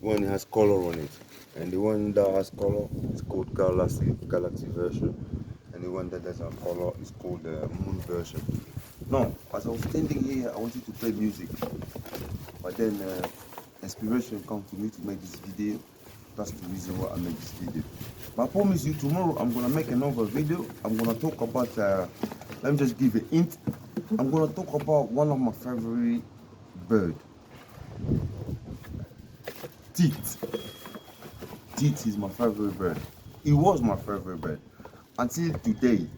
one has color on it. And the one that has color is called galaxy version. And the one that doesn't have color is called the moon version. Now, as I was standing here, I wanted to play music. But then inspiration comes to me to make this video. That's the reason why I make this video. But I promise you, tomorrow I'm gonna make another video. I'm gonna talk about let me just give a hint. I'm gonna talk about one of my favorite bird. Teeth is my favorite bird. It was my favorite bird until today.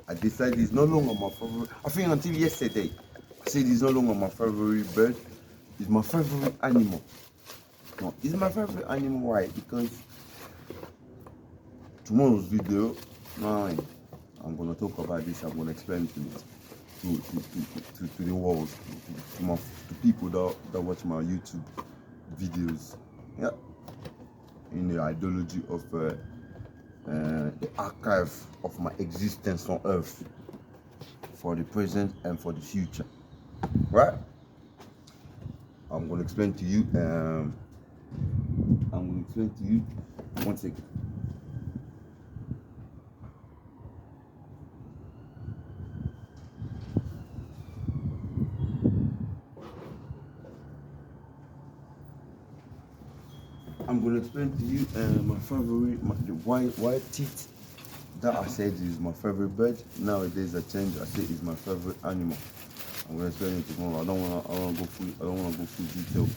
I decided it's no longer my favorite. I think until yesterday, I said it's no longer my favorite bird. It's my favorite animal. No, it's my favorite animal. Why? Because tomorrow's video, I'm gonna talk about this. I'm gonna explain to the world, to people that watch my YouTube videos. Yeah, in the ideology of the archive of my existence on Earth, for the present and for the future. Right? I'm gonna explain to you. One second. I'm gonna explain to you my favorite, the white teeth that I said is my favorite bird. Nowadays I changed. I say it's my favorite animal. I'm gonna explain it tomorrow. I don't wanna go through detail.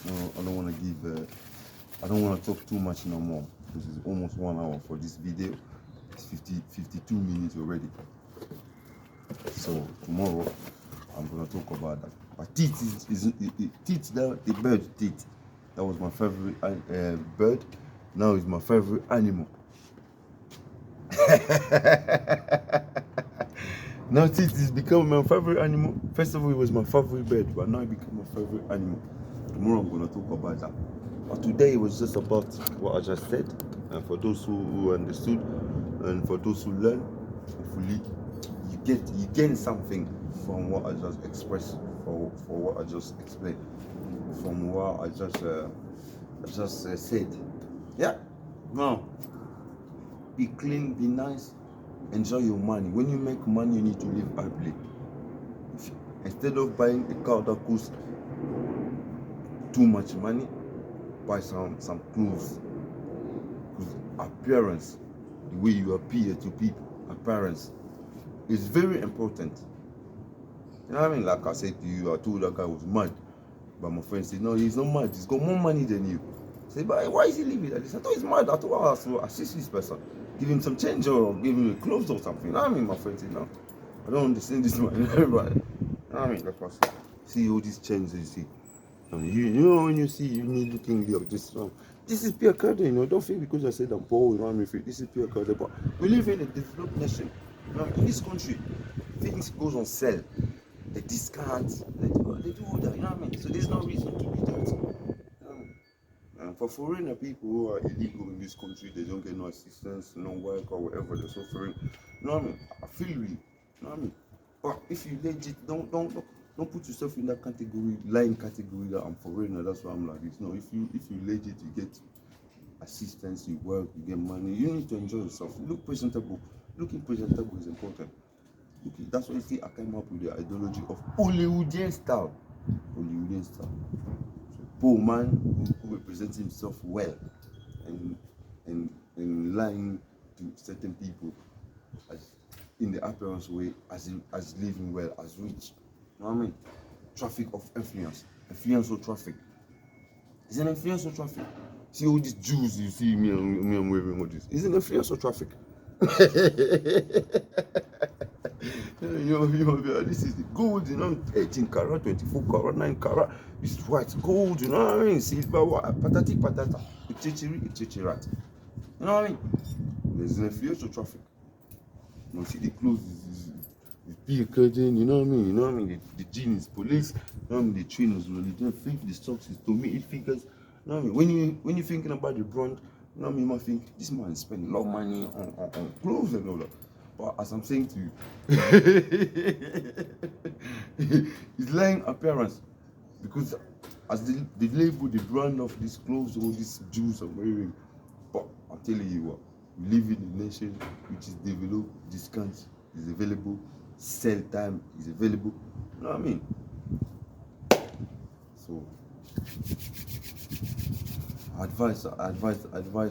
No, I don't wanna give. I don't wanna talk too much no more because it's almost 1 hour for this video. It's 52 minutes already. So tomorrow I'm gonna talk about that. But teeth teeth. The bird teeth. That was my favorite bird. Now it's my favorite animal. Now teeth is becoming my favorite animal. First of all, it was my favorite bird, but now it became my favorite animal. Tomorrow I'm gonna talk about that. But today it was just about what I just said. And for those who understood, and for those who learn, hopefully you gain something from what I just expressed, for what I just explained, from what I just said. Yeah. Now, be clean, be nice, enjoy your money. When you make money, you need to live happily. Instead of buying a car that costs too much money, buy some clothes. Because appearance, the way you appear to people, appearance is very important. You know what I mean? Like I said to you, I told that guy was mad. But my friend said, no, he's not mad. He's got more money than you. I said, but why is he living like this? I thought he's mad. I thought I have to assist this person. Give him some change or give him clothes or something. You know what I mean? My friend said, no, I don't understand this man. But, you know what I mean? That's what I said. See all these changes you see. I mean, you know when you see you need looking like this. This is pure credit, you know. Don't think because I said I'm poor, you know what I mean? This is pure credit. But we live in a developed nation. You know, in this country, things goes on sale. They discard, they do all that, you know what I mean? So there's no reason to be dirty. You know what I mean? And for foreigner people who are illegal in this country, they don't get no assistance, no work or whatever, they're suffering. You know what I mean? I feel you. You know what I mean? But if you legit, don't put yourself in that category, lying category that I'm foreigner, that's why I'm like this. No, if you legit, you get assistance, you work, you get money, you need to enjoy yourself. Look presentable. Looking presentable is important. Okay, that's why you see I came up with the ideology of Hollywoodian style. Hollywoodian style. So poor man who represents himself well and lying to certain people as in the appearance way, as living well, as rich. You know what I mean? Traffic of influence. Influence or traffic. It's an influence or traffic. See all these Jews you see me I'm wearing all this. It's an influence or traffic. This is the gold, you know, 18 karat, 24 karat, 9 karat. It's white gold, you know what I mean? Silver, patati patata, ichichiri, ichichirat. You know what I mean? There's an influence or traffic. You know, see the clothes is big curtain, you know what I mean? You know what I mean? The jeans is police, you know what I mean? The trainers, you know, they don't think the socks is to me it figures. You know what I mean? When you're thinking about the brand, you know what I mean, you might think this man is spending a lot of money on clothes and all that. But as I'm saying to you, it's lying appearance. Because as they label the brand of these clothes or these jewels I'm wearing, but I'm telling you what, we live in a nation which is developed, discounts is available, sell time is available. You know what I mean? So advise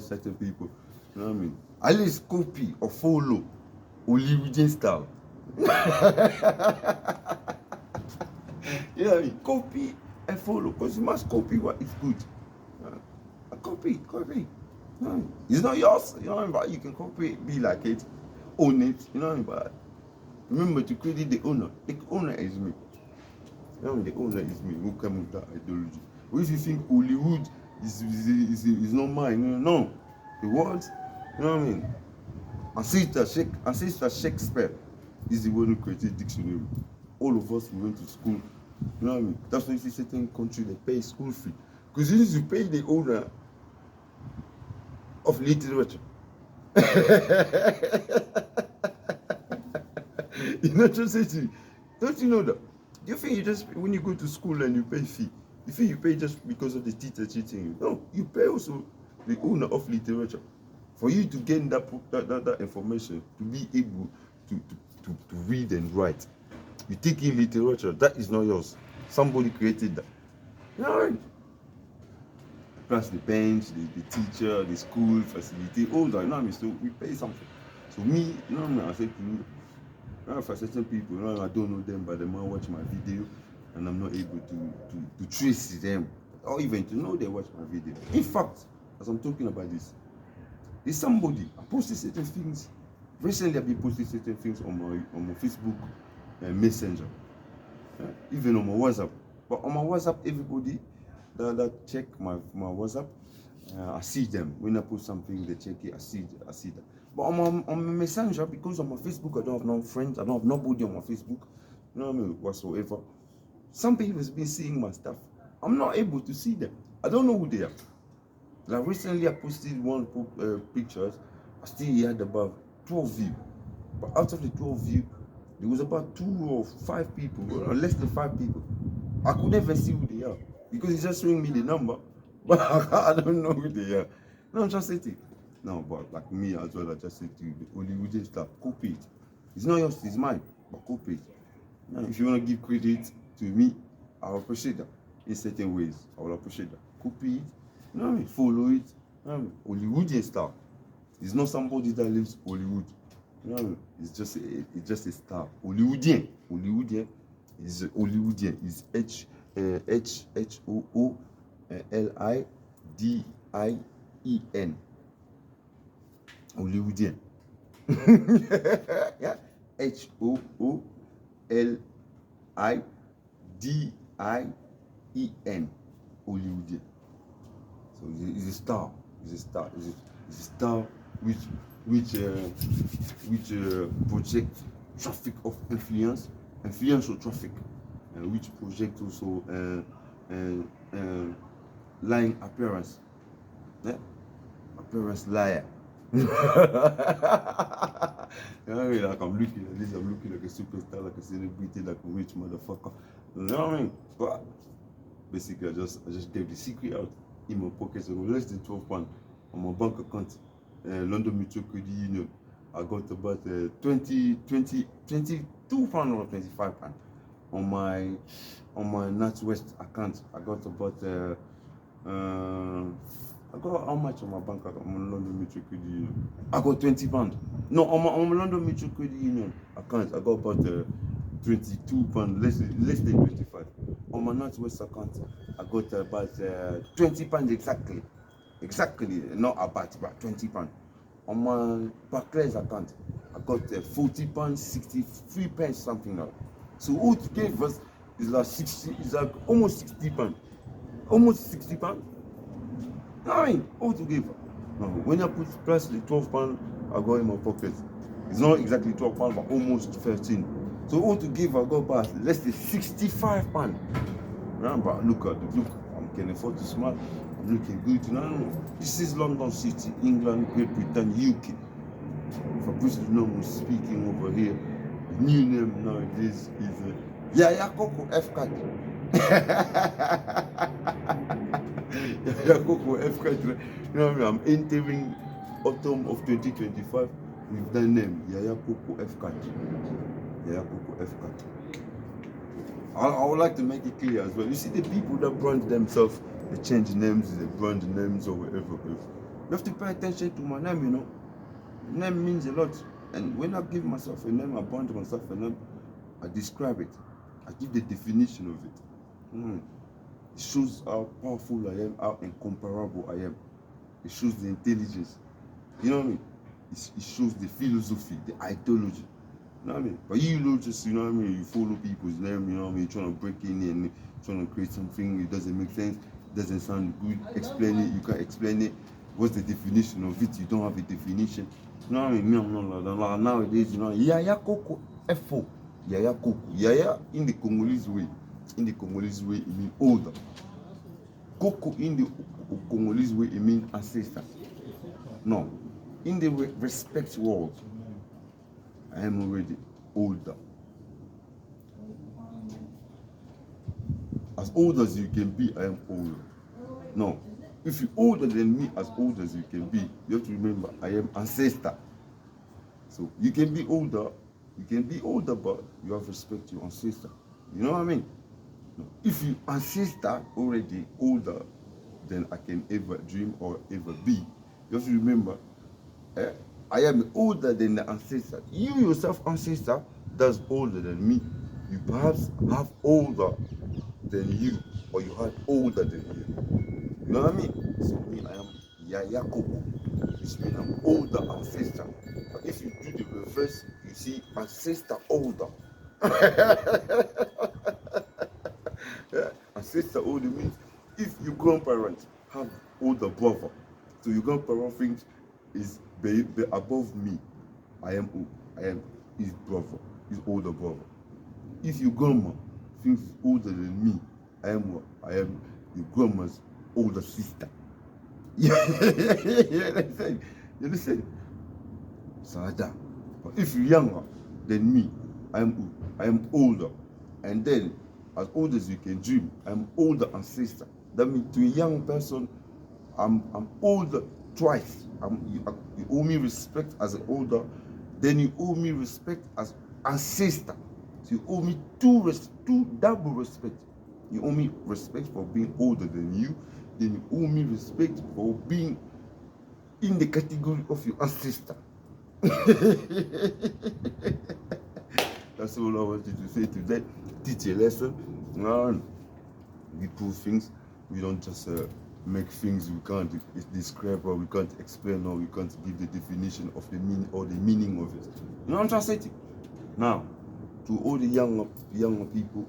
certain people, you know what I mean? At least copy or follow Hollywoodian style. You know what I mean? Copy and follow, because you must copy what is good. Copy. It's not yours, you know what I mean? But you can copy it, be like it, own it, you know what I mean? But remember to credit the owner. The owner is me. You know what I mean? The owner is me who came with that ideology. But if you think Hollywood is not mine, no. The world, you know what I mean? Ancestor Shakespeare is the one who created dictionary. All of us, we went to school. You know what I mean? That's why you see certain country they pay school fee. Because you need to pay the owner of literature. You know what I'm saying? Don't you know that? Do you think you just, when you go to school and you pay fee, you think you pay just because of the teacher teaching you? No, you pay also the owner of literature. For you to gain that information, to be able to read and write. You take in literature, that is not yours. Somebody created that. You know what I mean? Plus the bench, the teacher, the school facility, all that. You know what I mean? So we pay something. So me, you know what I mean? I say to you, for certain people, you know, I don't know them, but they might watch my video and I'm not able to trace them or even to know they watch my video. In fact, as I'm talking about this, there's somebody, I posted certain things. Recently I've been posting certain things on my Facebook Messenger, even on my WhatsApp. But on my WhatsApp, everybody that check my WhatsApp, I see them. When I post something, they check it, I see that. But on my Messenger, because on my Facebook, I don't have no friends, I don't have nobody on my Facebook, you know what I mean, whatsoever. Some people have been seeing my stuff. I'm not able to see them. I don't know who they are. Like recently, I posted one pictures. I still had about 12 views. But out of the 12 views, there was about 2 or 5 people, or less than 5 people. I could never see who they are because it's just showing me the number, but I don't know who they are. No, I'm just saying. No, but like me as well, I just said to you, the Hollywoodian stuff, copy it. It's not yours, it's mine, but copy it. Now, if you want to give credit to me, I will appreciate that. In certain ways, I will appreciate that. Copy it, you know what I mean? Follow it. You know what I mean? Hollywoodian style. It's not somebody that lives Hollywood. You know what I mean? It's just a star. Hollywoodian is Hollywoodian. Is HOOLIDIEN. Hollywoodian. Yeah. HOOLIDIEN. Hollywoodian. So it's a star. It's a star which project traffic of influential traffic, and which project also lying appearance. Yeah? Appearance liar. You know what I mean? Like I'm looking at this, I'm looking like a superstar, like a celebrity, like a rich motherfucker. You know what I mean? But basically I just gave the secret out in my pocket. So less than £12 on my bank account. London Mutual Credit Union, I got about 22 pound or 25 pound. On my NatWest account, I got about I got how much on my bank account on London Mutual Credit Union? I got 20 pound. No, on my London Mutual Credit Union account, I got about 22 pound, less than 25. On my NatWest account, I got about 20 pound exactly, not about 20 pound. On my Barclays account, I got 40 pounds 63 pence, something like that. So all together is like 60, is like almost 60 pounds, almost 60 pounds. I mean, all together. Now, when I put plus the £12 I got in my pocket, It's not exactly 12 pounds, but almost 13. So all to give I got back less than 65 pounds. But look at the look. I can afford to smile. I'm looking good. No. This is London City, England, Great Britain, UK. Fabrice Lundamo speaking over here. The new name nowadays is Yaya Koko F-Card. Yaya Koko F-Card. You know what I mean? I'm entering autumn of 2025 with that name, Yaya Koko F-Card. Yaya Koko F-Card. I would like to make it clear as well. You see the people that brand themselves, they change names, they brand names or whatever. You have to pay attention to my name, you know. Name means a lot. And when I give myself a name, I brand myself a name, I describe it. I give the definition of it. It shows how powerful I am, how incomparable I am. It shows the intelligence. You know what I mean? It shows the philosophy, the ideology. You know what I mean? But you know, just, you know what I mean, you follow people's name, you know what I mean, you're trying to break in and trying to create something, it doesn't make sense, it doesn't sound good, explain it, you can't explain it. What's the definition of it? You don't have a definition. You know what I mean? Me, I'm not like that. Nowadays, you know, Yaya Koko F4. Yaya Koko. Yaya in the Congolese way. In the Congolese way, it means older. Koko in the Congolese way, it means ancestor. No. In the respect world, I am already older. As old as you can be, I am older. No. If you're older than me, as old as you can be, you have to remember, I am ancestor. So you can be older, but you have respect to your ancestor. You know what I mean? No. If you ancestor already older than I can ever dream or ever be, you have to remember, I am older than the ancestor. You yourself, ancestor, that's older than me. You perhaps have older than you, or you have older than you. You know what I mean? So me, I am Yaya Koko. This means I'm older ancestor. But if you do the reverse, you see ancestor older. Yeah. Ancestor older means if your grandparents have older brother, so your grandparent thinks is above me. I am his brother, his older brother. If your grandma thinks older than me, I am what? I am your grandma's older sister. Yeah, you understand? So that. But if you're younger than me, I am older. And then, as old as you can dream, I'm older ancestor. That means to a young person, I'm older twice. You owe me respect as an older, then you owe me respect as ancestor. So you owe me two double respect. You owe me respect for being older than you, then you owe me respect for being in the category of your ancestor. That's all I wanted to say today. Teach a lesson. We prove things. We don't just make things we can't describe or we can't explain or we can't give the definition of the meaning or the meaning of it. You know what I'm trying to say to you? Now, to all the younger people,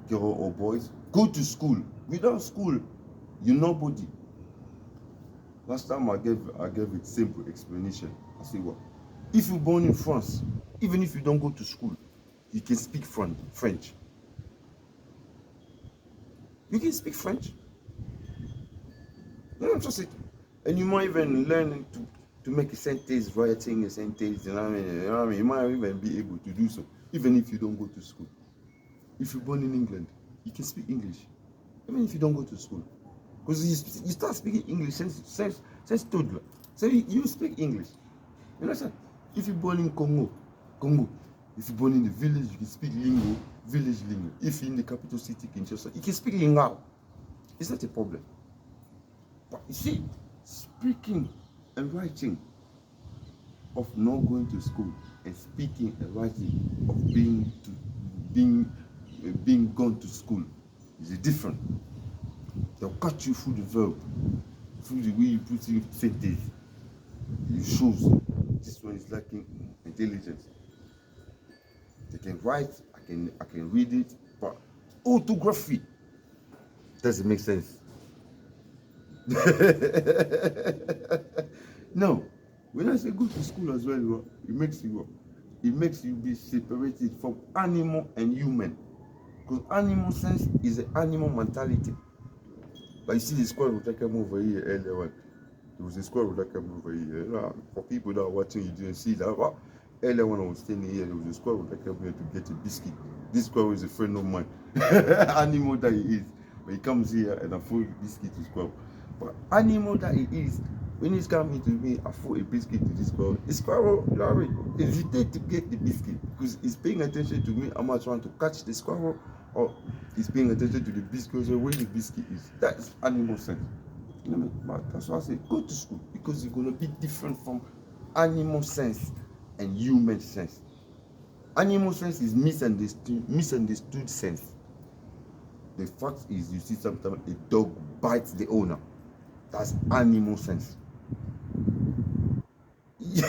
girls or boys, go to school. Without school, you're nobody. Last time I gave a simple explanation. I say what? If you're born in France, even if you don't go to school, you can speak French. You can speak French. You know what I'm just saying? And you might even learn to make a sentence, writing a sentence, you know what I mean? You might even be able to do so, even if you don't go to school. If you're born in England, you can speak English, even if you don't go to school. Because you start speaking English since toddler. So you speak English. You understand? If you're born in Congo. If you're born in the village, you can speak village lingo. If you're in the capital city, Kinshasa, you can speak Lingao. It's not a problem. But you see, speaking and writing of not going to school and speaking and writing of being gone to school is different. They'll cut you through the verb, through the way you put in sentence. It shows this one is lacking intelligence. They can write, I can read it, but orthography doesn't make sense. No, When I say go to school as well, it makes you be separated from animal and human. Because animal sense is an animal mentality. Like you see the squirrel that came over here earlier on. There was a squirrel that came over here. For people that are watching, you didn't see that. But earlier when I was standing here, there was a squirrel that came here to get a biscuit. This squirrel is a friend of mine. Animal that he is. But he comes here and I throw a biscuit to squirrel. But animal that he is, when he's coming to me, I throw a biscuit to this squirrel. The squirrel, you know what I mean, hesitate to get the biscuit because he's paying attention to me. Am I trying to catch the squirrel? Or he's paying attention to the biscuit, so where the biscuit is. That is animal sense. You know what I mean? But that's why I say go to school, because you're gonna be different from animal sense and human sense. Animal sense is misunderstood sense. The fact is, you see sometimes a dog bites the owner. That's animal sense.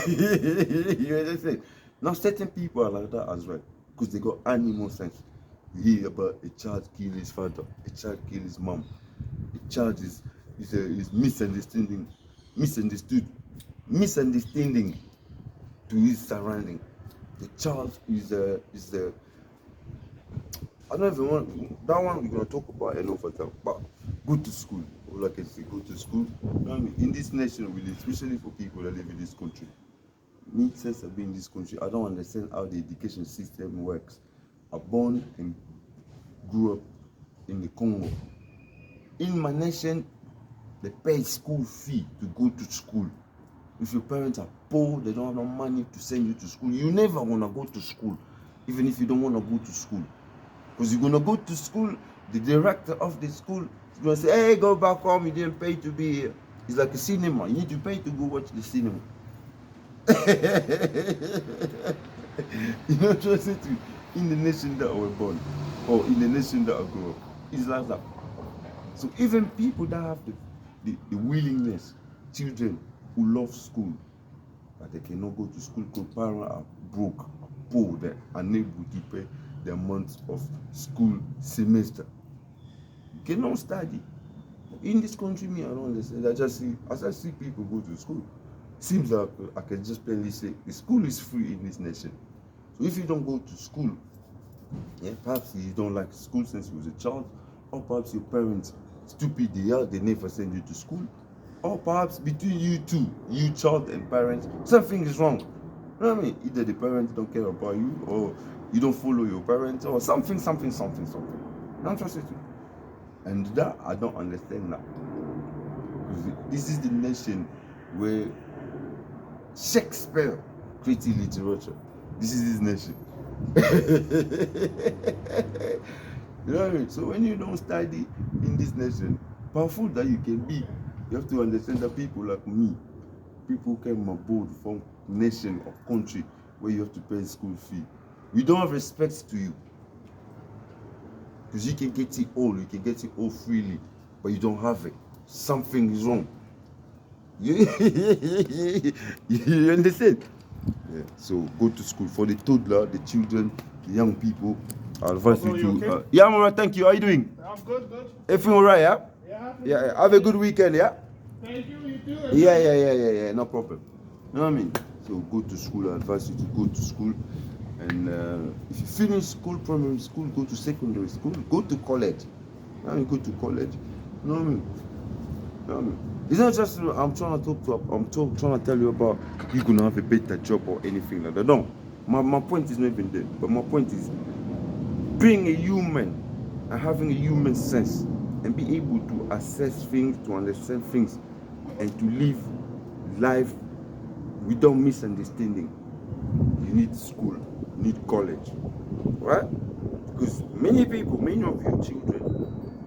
You understand? Now certain people are like that as well, because they got animal sense. You hear about a child kill his father, a child kill his mom, a child is misunderstanding to his surrounding. The child is I don't even want that one. We're gonna talk about another time. But go to school. All I can say, go to school. You know what I mean? In this nation, we live, especially for people that live in this country. Me, since I've been in this country, I don't understand how the education system works. I born and grew up in the Congo. In my nation, they pay school fee to go to school. If your parents are poor, they don't have no money to send you to school, you never wanna go to school, even if you don't wanna go to school. Because you're gonna go to school, the director of the school is gonna say, hey, go back home, you didn't pay to be here. It's like a cinema, you need to pay to go watch the cinema. You know what I'm saying to you? In the nation that I was born, or in the nation that I grew up, it's like that. So even people that have the willingness, children who love school, but they cannot go to school because parents are broke, poor, they're unable to pay the amount of school semester. You cannot study. In this country, me, I don't understand. As I see people go to school, seems like I can just plainly say the school is free in this nation. So if you don't go to school, yeah, perhaps you don't like school since you was a child, or perhaps your parents stupid they never send you to school, or perhaps between you two, you child and parents, something is wrong. You know what I mean? Either the parents don't care about you, or you don't follow your parents, or something. I'm trusting you. And that I don't understand that. This is the nation where Shakespeare created literature. This is his nation. You know what I mean? So when you don't study in this nation, powerful that you can be, you have to understand that people like me, people came aboard from nation or country where you have to pay school fee. We don't have respect to you. Because you can get it all freely, but you don't have it. Something is wrong. You understand? Yeah. So go to school. For the toddler, the children, the young people, I advise you to. Okay? Yeah, I'm alright. Thank you. How are you doing? I'm good. Everything alright? Yeah. Yeah. Have a good weekend. Yeah. Thank you. You too. Yeah. No problem. You know what I mean? So go to school. I advise you to go to school. And if you finish school, primary school, go to secondary school, go to college. You know what I mean? Go to college. You know what I mean? You know what I mean? It's not just I'm trying to tell you about you're gonna have a better job or anything like that. No, my point is not even there. But my point is being a human and having a human sense and be able to assess things, to understand things, and to live life without misunderstanding. You need school, you need college, right? Because many of you children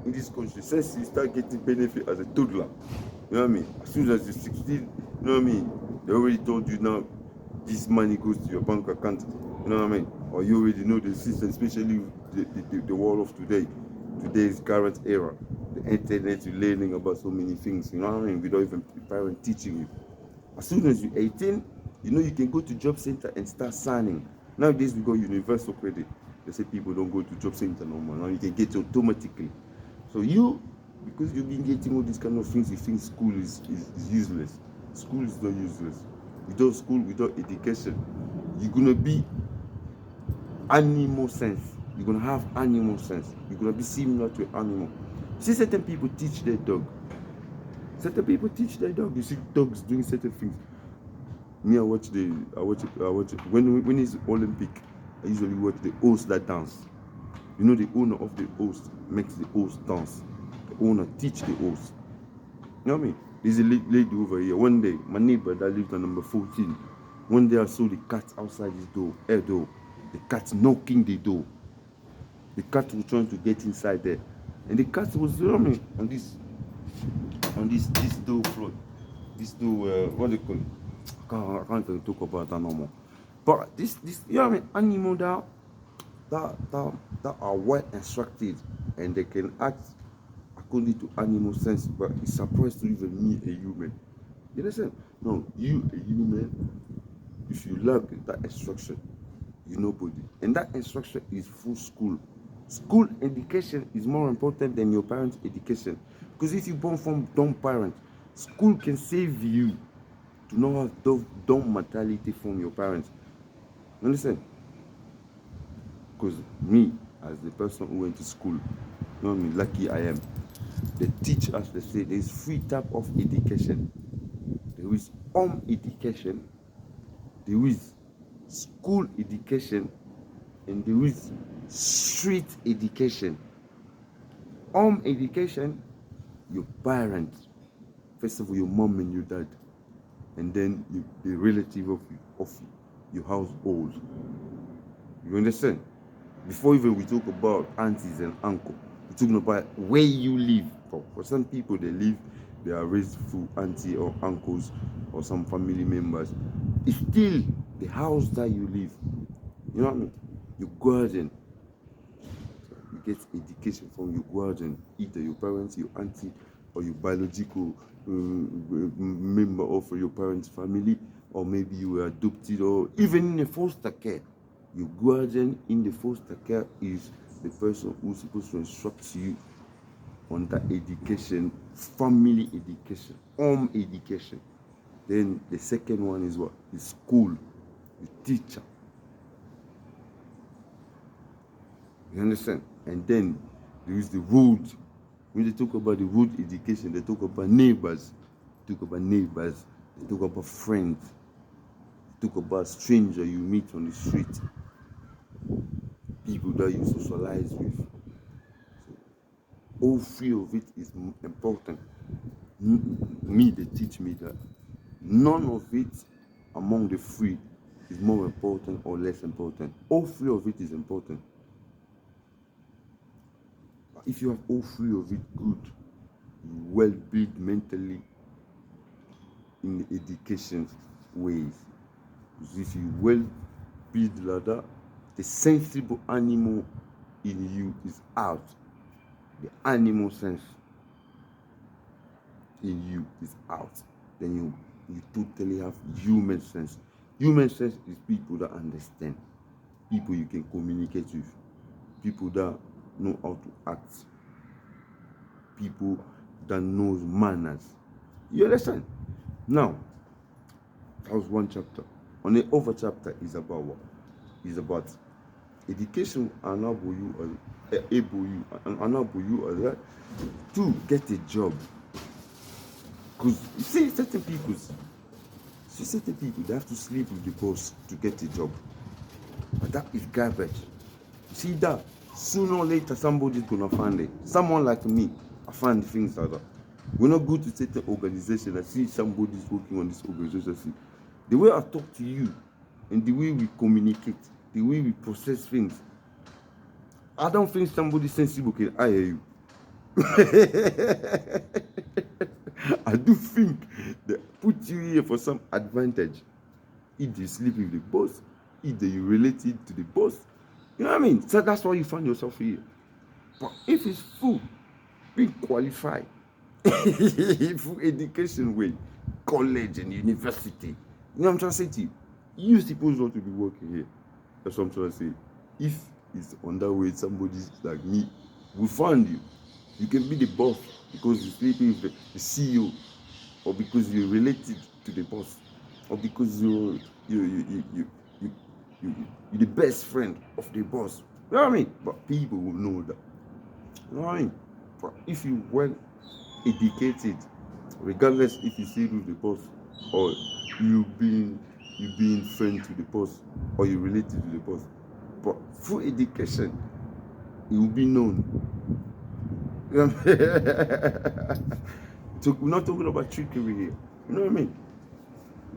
in this country, since you start getting benefit as a toddler, you know what I mean? As soon as you're 16, you know what I mean? They already told you now this money goes to your bank account, you know what I mean? Or you already know the system, especially the world of today's current era. The internet, you're learning about so many things, you know what I mean? Without even the parent teaching you. As soon as you're 18, you know you can go to job center and start signing. Nowadays we got universal credit. They say people don't go to job center no more. Now you can get it automatically. So you, because you've been getting all these kind of things, you think school is useless. School is not useless. without school, without education, you're gonna be animal sense. You're gonna have animal sense. You're gonna be similar to an animal. See, certain people teach their dog. Certain people teach their dog. You see dogs doing certain things. Me, I watch it. When it's Olympic, I usually watch the host that dance. You know, the owner of the host makes the host dance. The owner teach the host. You know what I mean? There's a lady over here. One day, my neighbor that lived on number 14. One day I saw the cat outside his door, her door. The cat knocking the door. The cat was trying to get inside there. And the cat was, you know what I mean, on this door floor. This door, what do you call it? I can't even talk about that no more. But this, you know what I mean, animal that are well instructed and they can act according to animal sense, but it's supposed to even me, a human. You understand? No, you, a human, if you lack that instruction, you're nobody. And that instruction is full school. School education is more important than your parents' education. Because if you're born from dumb parents, school can save you to not have dumb mentality from your parents. You understand? Because me, as the person who went to school, you know me, lucky I am. They teach us, they say there's 3 types of education. There is home education, there is school education, and there is street education. Home education, your parents, first of all, your mom and your dad, and then the relative of your household. You understand? Before even we talk about aunties and uncles, we're talking about where you live. For some people, they are raised through auntie or uncles or some family members. It's still the house that you live. You know what I mean? Your guardian. You get education from your guardian, either your parents, your auntie, or your biological member of your parents' family, or maybe you were adopted, or even in a foster care. Your guardian in the foster care is the person who's supposed to instruct you on that education, family education, home education. Then the second one is what? Is school, the teacher. You understand? And then there is the road. When they talk about the road education, they talk about neighbors. They talk about neighbors. They talk about friends. They talk about strangers you meet on the street. People that you socialize with. So, all 3 of it is important. Me, they teach me that none of it among the 3 is more important or less important. All 3 of it is important. If you have all 3 of it good, you well built mentally in the education ways. Because if you well build like that, the sensible animal in you is out. The animal sense in you is out. Then you totally have human sense. Human sense is people that understand, people you can communicate with, people that know how to act, people that knows manners. You understand? Now, that was one chapter. On the other chapter is about what? Is about education enable you to get a job. Because you see certain people, they have to sleep with the boss to get a job. But that is garbage. You see that sooner or later somebody's gonna find it. Someone like me, I find things like that. When I go to certain organization, I see somebody's working on this organization. I see the way I talk to you and the way we communicate, the way we process things. I don't think somebody sensible can hire you. I do think they put you here for some advantage. Either you sleep with the boss, either you related to the boss. You know what I mean? So that's why you find yourself here. But if it's full, being qualified, full education way, college and university, you know what I'm trying to say to you? You're supposed not to be working here. That's what I'm trying to say. If it's on that way, somebody like me will find you. You can be the boss because you're sleeping with the CEO, or because you're related to the boss. or because you you're the best friend of the boss. You know what I mean? But people will know that. You know what I mean? But if you well educated, regardless if you stay with the boss or you being friend to the boss or you related to the boss, but through education, you will be known. You know what I mean? So we're not talking about trickery here. You know what I mean?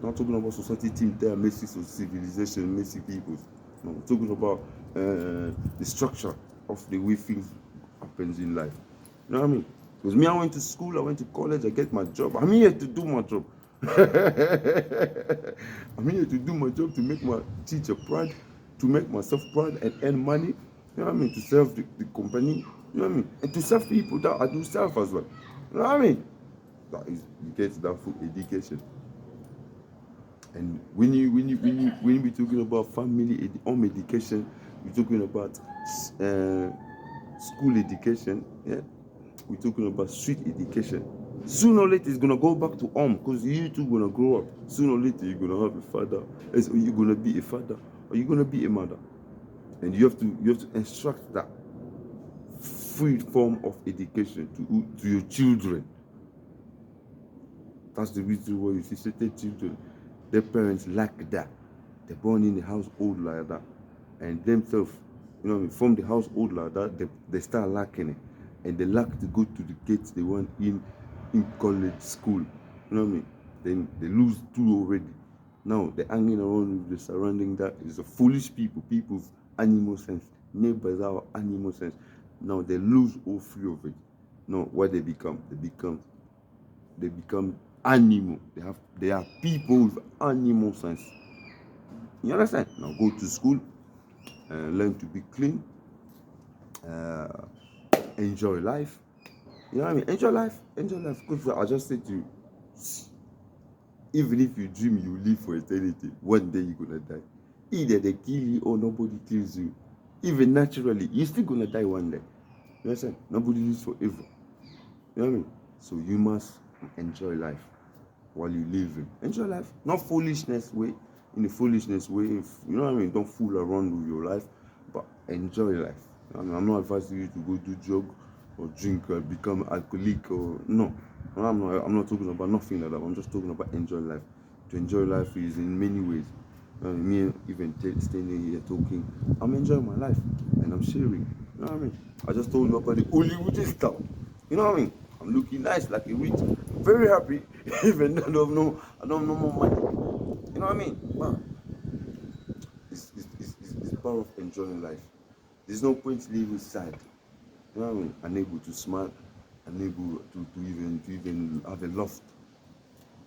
We're not talking about society team there, messy civilization, messy people. No, we're talking about the structure of the way things happens in life. You know what I mean? Because me, I went to school, I went to college, I get my job. I'm here to do my job. I'm here to do my job to make my teacher proud, to make myself proud and earn money. You know what I mean? To serve the company. You know what I mean? And to serve people that I do serve as well. You know what I mean? That is, you get that full education. And when we talking about family home education, we're talking about school education. Yeah, we're talking about street education. Sooner or later, it's gonna go back to home because you two gonna grow up. Sooner or later, you're gonna have a father. You're gonna be a father, or you're gonna be a mother, and you have to instruct that free form of education to your children. That's the reason why you see certain children, their parents lack that. They're born in the household like that, and themselves, you know, from the household like that, they start lacking it, and they lack to go to the gates they want in college, school. You know what I mean? Then they lose two already. Now they're hanging around with the surrounding that is a foolish people, people's animal sense, neighbors our animal sense. Now they lose all three of it. Now what they become? They become animal. They are people with animal sense. You understand? Now go to school and learn to be clean. Enjoy life. You know what I mean? Enjoy life. Enjoy life. Because I just said to you, even if you dream you live for eternity, one day you're gonna die. Either they kill you or nobody kills you. Even naturally, you're still gonna die one day. You understand? Nobody lives forever. You know what I mean? So you must enjoy life while you live it. Enjoy life. Not foolishness way. In a foolishness way, you know what I mean? Don't fool around with your life, but enjoy life. I mean, I'm not advising you to go do drug or drink or become alcoholic or no. I'm not talking about nothing like that. I'm just talking about enjoy life. To enjoy life is in many ways. Me even standing here talking, I'm enjoying my life and I'm sharing. You know what I mean? I just told you about the Hollywood stuff. You know what I mean? I'm looking nice like a witch. Very happy. Even though I don't know more money. You know what I mean? But it's part of enjoying life. There's no point living sad. You know what I mean? Unable to smile, unable to even have a loft.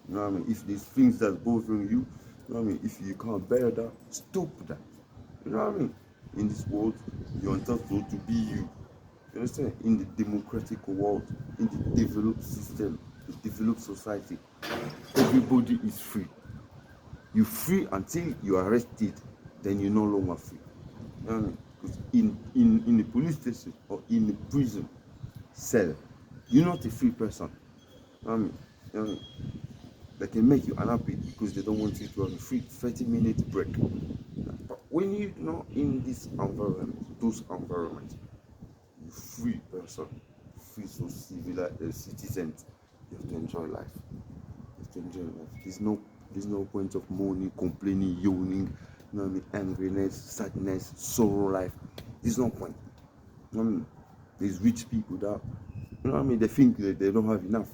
You know what I mean? If there's things that's bothering you, you know what I mean? If you can't bear that, stop that. You know what I mean? In this world, you're entitled to be you. You understand? In the democratic world, in the developed system, the developed society, everybody is free. You're free until you're arrested, then you're no longer free. You know what I mean? Because in a police station or in a prison cell, you're not a free person. You know what I mean? You know what I mean? They can make you unhappy because they don't want you to have a free 30-minute break. But when you're not in this environment, those environments, you're free person, free so citizens, you have to enjoy life. You have to enjoy life. There's no point of mourning, complaining, yawning, you know what I mean, angriness, sadness, sorrow life. There's no point. You know what I mean? There's rich people that, you know what I mean, they think that they don't have enough.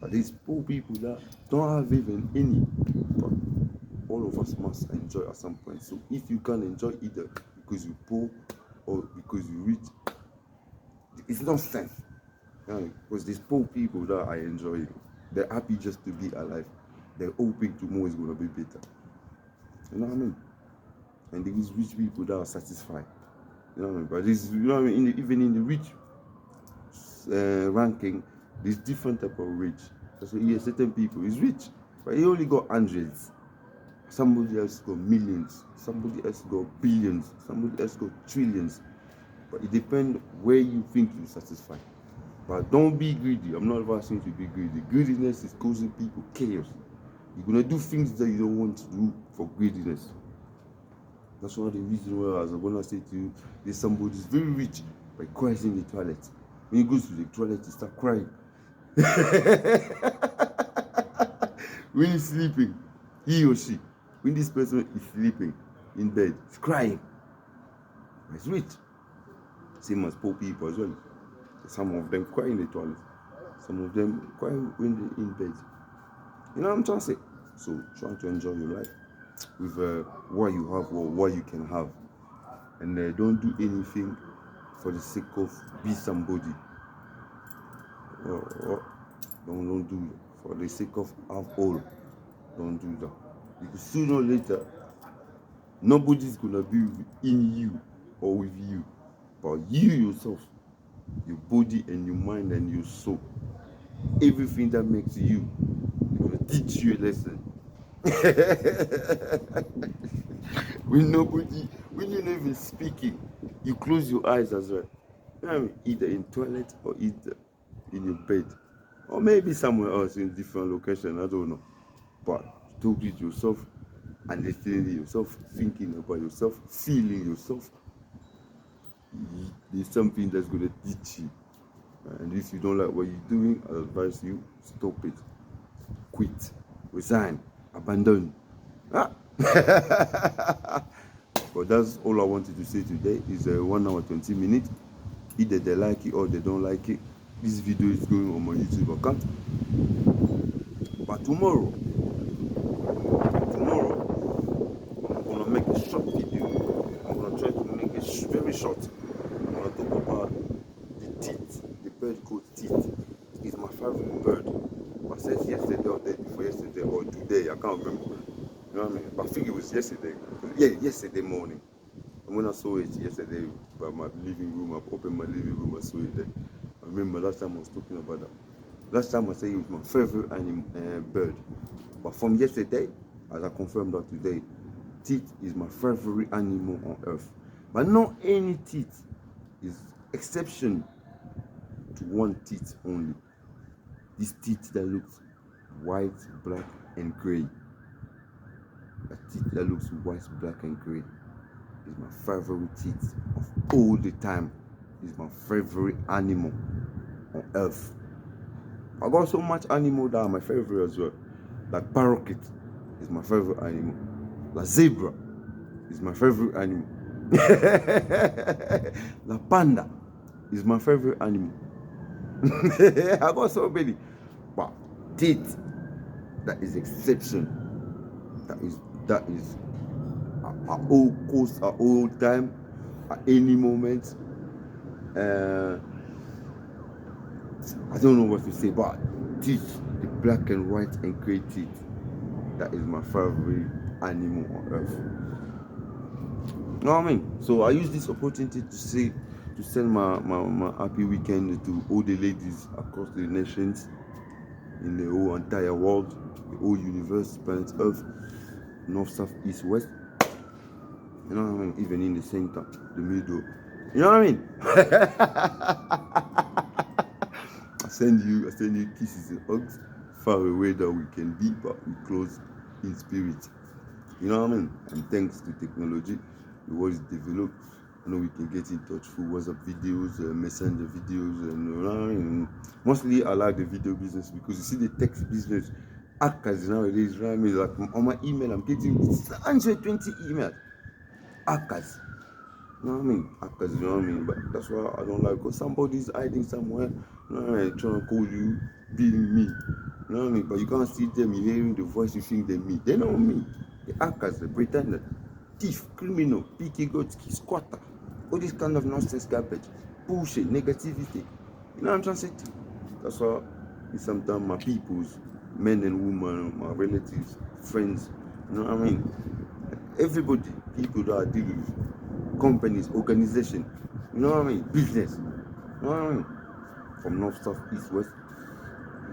But there's poor people that don't have even any. But all of us must enjoy at some point. So if you can't enjoy either because you're poor or because you're rich, it's not sense. You know, because there's poor people that are enjoying. They're happy just to be alive. They're hoping tomorrow is gonna be better. You know what I mean? And there's rich people that are satisfied. You know what I mean? But this, you know what I mean? Even in the rich ranking, there's different type of rich. So yeah, certain people is rich, but he only got hundreds. Somebody else got millions. Somebody else got billions. Somebody else got trillions. But it depends where you think you're satisfied. But don't be greedy. I'm not advising you to be greedy. Greediness is causing people chaos. You're gonna do things that you don't want to do for greediness. That's one of the reasons why I was gonna say to you, there's somebody who's very rich but cries in the toilet. When he goes to the toilet, he starts crying. When he's sleeping, he or she, when this person is sleeping in bed, he's crying. He's rich. Same as poor people as well. Some of them cry in the toilet. Some of them cry when they're in bed. You know what I'm trying to say? So try to enjoy your life with what you have or what you can have. And don't do anything for the sake of be somebody. Don't do it. For the sake of have all. Don't do that. Because sooner or later, nobody's gonna be in you or with you. But you yourself, your body and your mind and your soul, everything that makes you, they're gonna teach you a lesson. when you're not even speaking, you close your eyes as well. You know what I mean? Either in toilet or either in your bed. Or maybe somewhere else in different location, I don't know. But talk with yourself, understanding yourself, thinking about yourself, feeling yourself. There's something that's gonna teach you. And if you don't like what you're doing, I advise you, stop it. Quit. Resign. Abandon. Ah. But that's all I wanted to say today. Is 1 hour 20 minutes. Either they like it or they don't like it. This video is going on my YouTube account. But tomorrow I'm gonna make a short video. I'm gonna try to make it very short. I'm gonna talk about the teeth, the bird called teeth. It's my favorite bird. I said yesterday or day before yesterday or today, I can't remember. You know what I mean? But I think it was yesterday. Yeah, yesterday morning. And when I saw it yesterday by my living room, I opened my living room, I saw it there. I remember last time I was talking about that. Last time I said it was my favorite bird. But from yesterday, as I confirmed that today, teeth is my favorite animal on earth. But not any teeth is exception to one teeth only. This teeth that looks white, black, and gray. A teeth that looks white, black, and gray is my favorite teeth of all the time. It's my favorite animal on earth. I got so much animal that are my favorite as well. Like parakeet is my favorite animal. Like zebra is my favorite animal. Like panda is my favorite animal. I got so many. But teeth, that is exception. That is at all cost, at all time, at any moment. I don't know what to say, but teeth, the black and white and gray teeth, that is my favorite animal on earth. You know what I mean? So I use this opportunity to send my happy weekend to all the ladies across the nations, in the whole entire world, the whole universe, planet Earth, north, south, east, west. You know what I mean? Even in the center, the middle. You know what I mean? I send you kisses and hugs, far away that we can be, but we close in spirit. You know what I mean? And thanks to technology, the world is developed. You know, we can get in touch through WhatsApp videos, Messenger videos, and you know what I mean? Mostly I like the video business because you see the text business hackers nowadays, you know what I mean? Like on my email, I'm getting 120 emails. Hackers. You know what I mean? Hackers, you know what I mean? But that's why I don't like, because somebody's hiding somewhere, you know what I mean, trying to call you, being me. You know what I mean? But you can't see them, you're hearing the voice, you think they're me. They're not me. The hackers, the pretender, thief, criminal, picky goat, squatter, all this kind of nonsense garbage, bullshit, negativity. You know what I'm trying to say? That's why sometimes my peoples, men and women, my relatives, friends, you know what I mean? Everybody, people that I deal with, companies, organization, you know what I mean? Business, you know what I mean? From north, south, east, west,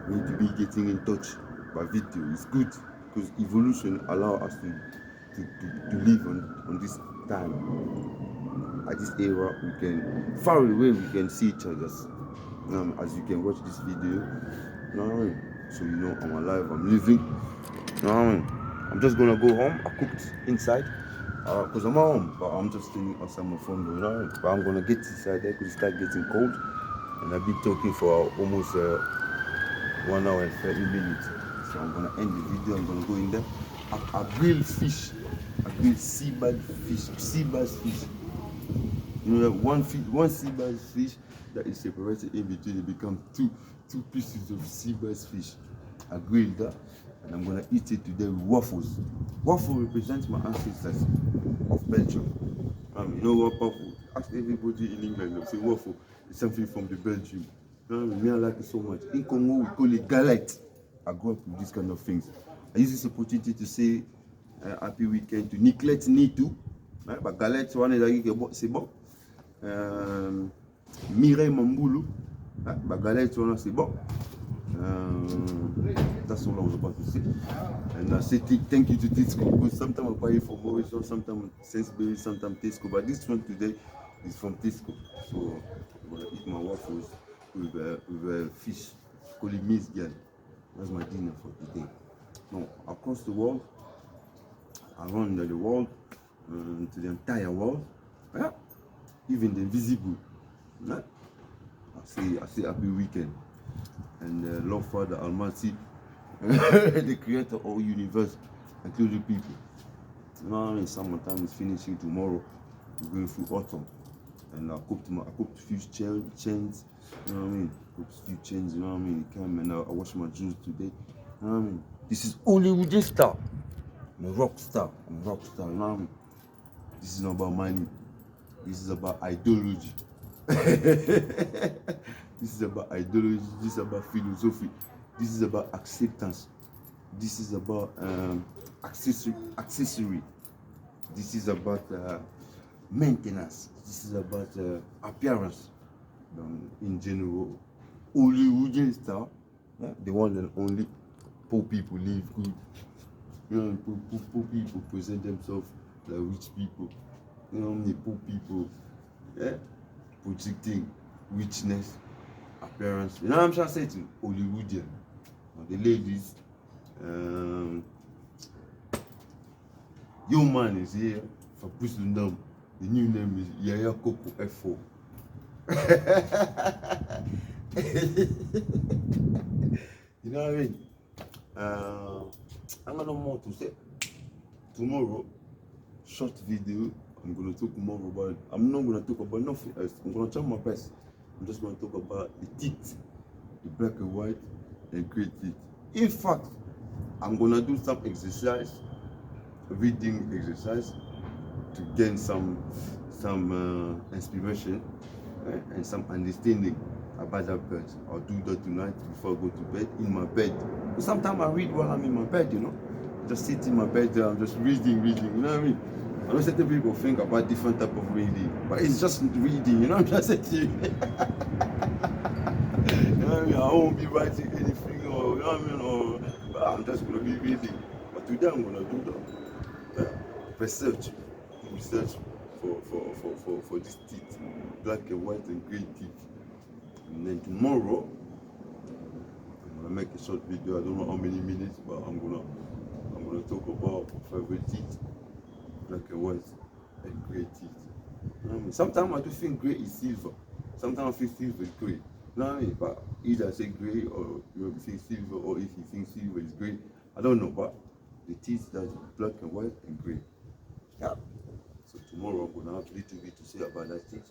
we need to be getting in touch by video. It's good because evolution allows us to live on this time. At this era, we can, far away, we can see each other. As you can watch this video, you know what I mean? So you know I'm alive, I'm living. You know what I mean? I'm just gonna go home. I cooked inside because I'm at home, but I'm just staying outside my phone, you know. But I'm gonna get inside there because it starts getting cold, and I've been talking for almost 1 hour and 30 minutes. So I'm gonna end the video. I'm gonna go in there. I grill fish. I grill sea bass fish. You know, one sea bass fish that is separated in between. It becomes two pieces of sea bass fish. I grilled that, and I'm gonna eat it today with waffles. Waffle represents my ancestors of Belgium. You know what waffle? Ask everybody in England. They say waffle is something from the Belgium. You know what I mean? Me, I like it so much. In Congo, we call it galette. I grew up with these kind of things. I use this opportunity to say happy weekend to Nicolette Nitu. But galette, one is c'est bon. Mireille Mamboulou. But galette, one c'est bon. That's all I was about to say. And I say thank you to Tisco because sometimes I buy it from Mauritius, sometimes Sk-Belge, sometimes Tisco. But this one today is from Tisco. So I'm gonna eat my waffles with fish. Call it Miss Girl. That's my dinner for today. Now across the world, around the world, to the entire world, yeah, even the invisible. Yeah. I say happy weekend. And Lord Father Almighty, the creator of all universe, including people. You know what I mean? Summertime is finishing tomorrow. We're going through autumn. And I cooked a few chains, you know what I mean? Cooked a few chains, you know what I mean? It came and I washed my juice today. You know what I mean? This is Hollywood star. I'm a rock star. You know what I mean? This is not about money. This is about ideology. This is about ideology. This is about philosophy. This is about acceptance. This is about accessory. This is about maintenance. This is about appearance. In general, Hollywood star, yeah, the one and only. Poor people live good. You know, poor people present themselves like rich people. You know, the poor people, yeah, projecting richness, appearance. You know what I'm trying to say to Hollywoodian. The ladies, your man is here, Fabrice Lundamo. The new name is Yaya Koko F4. You know what I mean? I'm gonna more to say. Tomorrow, short video. I'm gonna talk more about. I'm not gonna talk about nothing else. I'm gonna try my best. I'm just gonna talk about the teeth, the black and white, and grey teeth. In fact, I'm gonna do some exercise, reading exercise, to gain some inspiration and some understanding about that bird. I'll do that tonight before I go to bed, in my bed. But sometimes I read while I'm in my bed, you know. Just sit in my bed there, I'm just reading, you know what I mean? I know certain people think about different type of reading, but it's just reading, you know what I'm trying to say to you? You know what I mean? I won't be writing anything, or you know what I mean, but I'm just gonna be reading. But today I'm gonna do that. Research for these teeth, black and white and grey teeth. And then tomorrow I'm gonna make a short video. I don't know how many minutes, but I'm gonna talk about favorite teeth, black and white and grey teeth. You know what I mean? Sometimes I do think grey is silver. Sometimes I think silver is grey. You know what I mean? But either I say grey or you think silver, or if you think silver is grey, I don't know. But the teeth that black and white and grey. Yeah. So tomorrow I'm gonna have a little bit to say about that teeth.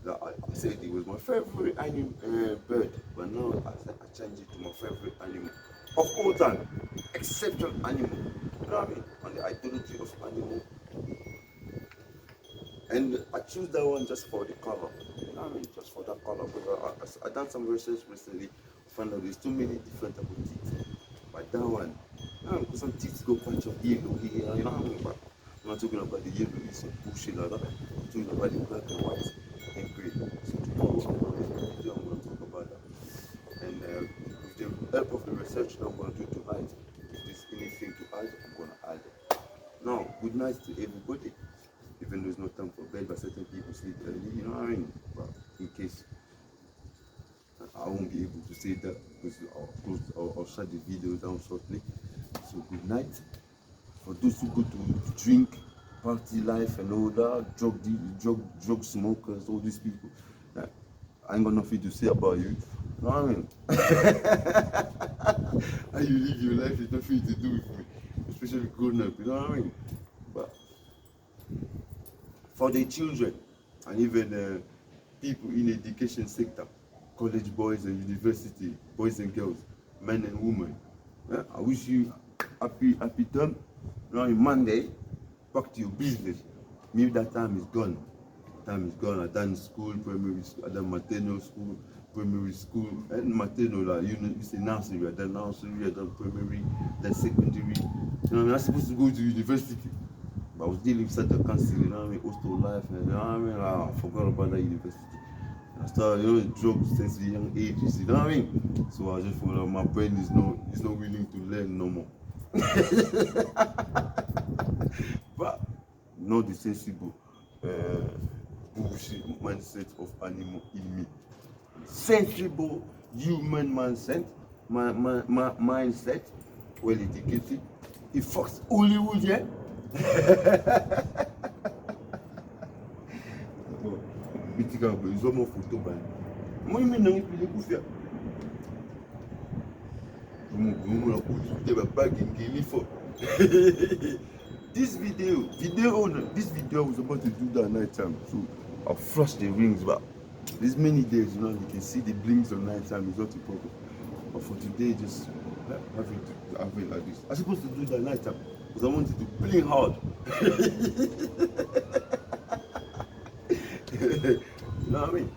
That I said it was my favorite animal, bird, but now I changed it to my favorite animal of all time, exceptional animal. You know what I mean? On the ideology of animal. And I choose that one just for the color. You know what I mean? Just for that color. Because I done some research recently, found out there's too many different types of teeth. But that one, because some teeth go quite of yellow here, you know what I mean? But I'm not talking about the yellow, it's a bullshit like that. I'm talking about the black and white and grey. So tomorrow I'm going to talk about that. And with the help of the research that I'm going to do tonight, if there's anything to add, I'm going to add it. Now, good night to everybody. Even though there's no time for bed, but certain people sleep early, you know what I mean? But in case I won't be able to say that, because I'll shut the video down shortly. So good night. For those who go to drink, party life and all that, drug smokers, all these people, I ain't got nothing to say about you. You know what I mean? How you live your life is nothing to do with me, especially growing up. You know what I mean? But for the children and even people in the education sector, college boys and university, boys and girls, men and women, I wish you happy term. You know, on Monday, back to your business. Maybe that time is gone. Time is gone. I done school, primary school, I done maternal school, primary school, and maternal, you know, it's a nursery. I done nursery, I done primary, then secondary. You know, I'm not supposed to go to university. But I was dealing with such a cancer, you know what I mean, hostel life, and you know what I mean, I forgot about that university. I started, you know, drugs since a young age, you know what I mean? So I just feel my brain is not willing to learn no more. But not the sensible bullshit mindset of animal in me. Sensible human mindset, mindset, well educated. It fucks Hollywood, yeah? Ils ont mon photo, ben. Moi, je n'ai plus de coup faire. This video was about to do that night time, so I'll flush the rings, but there's many days, you know, you can see the blinks on night time, it's not a problem. But for today, just have it like this. I'm supposed to do that night time because I wanted to blink hard. You know what I mean?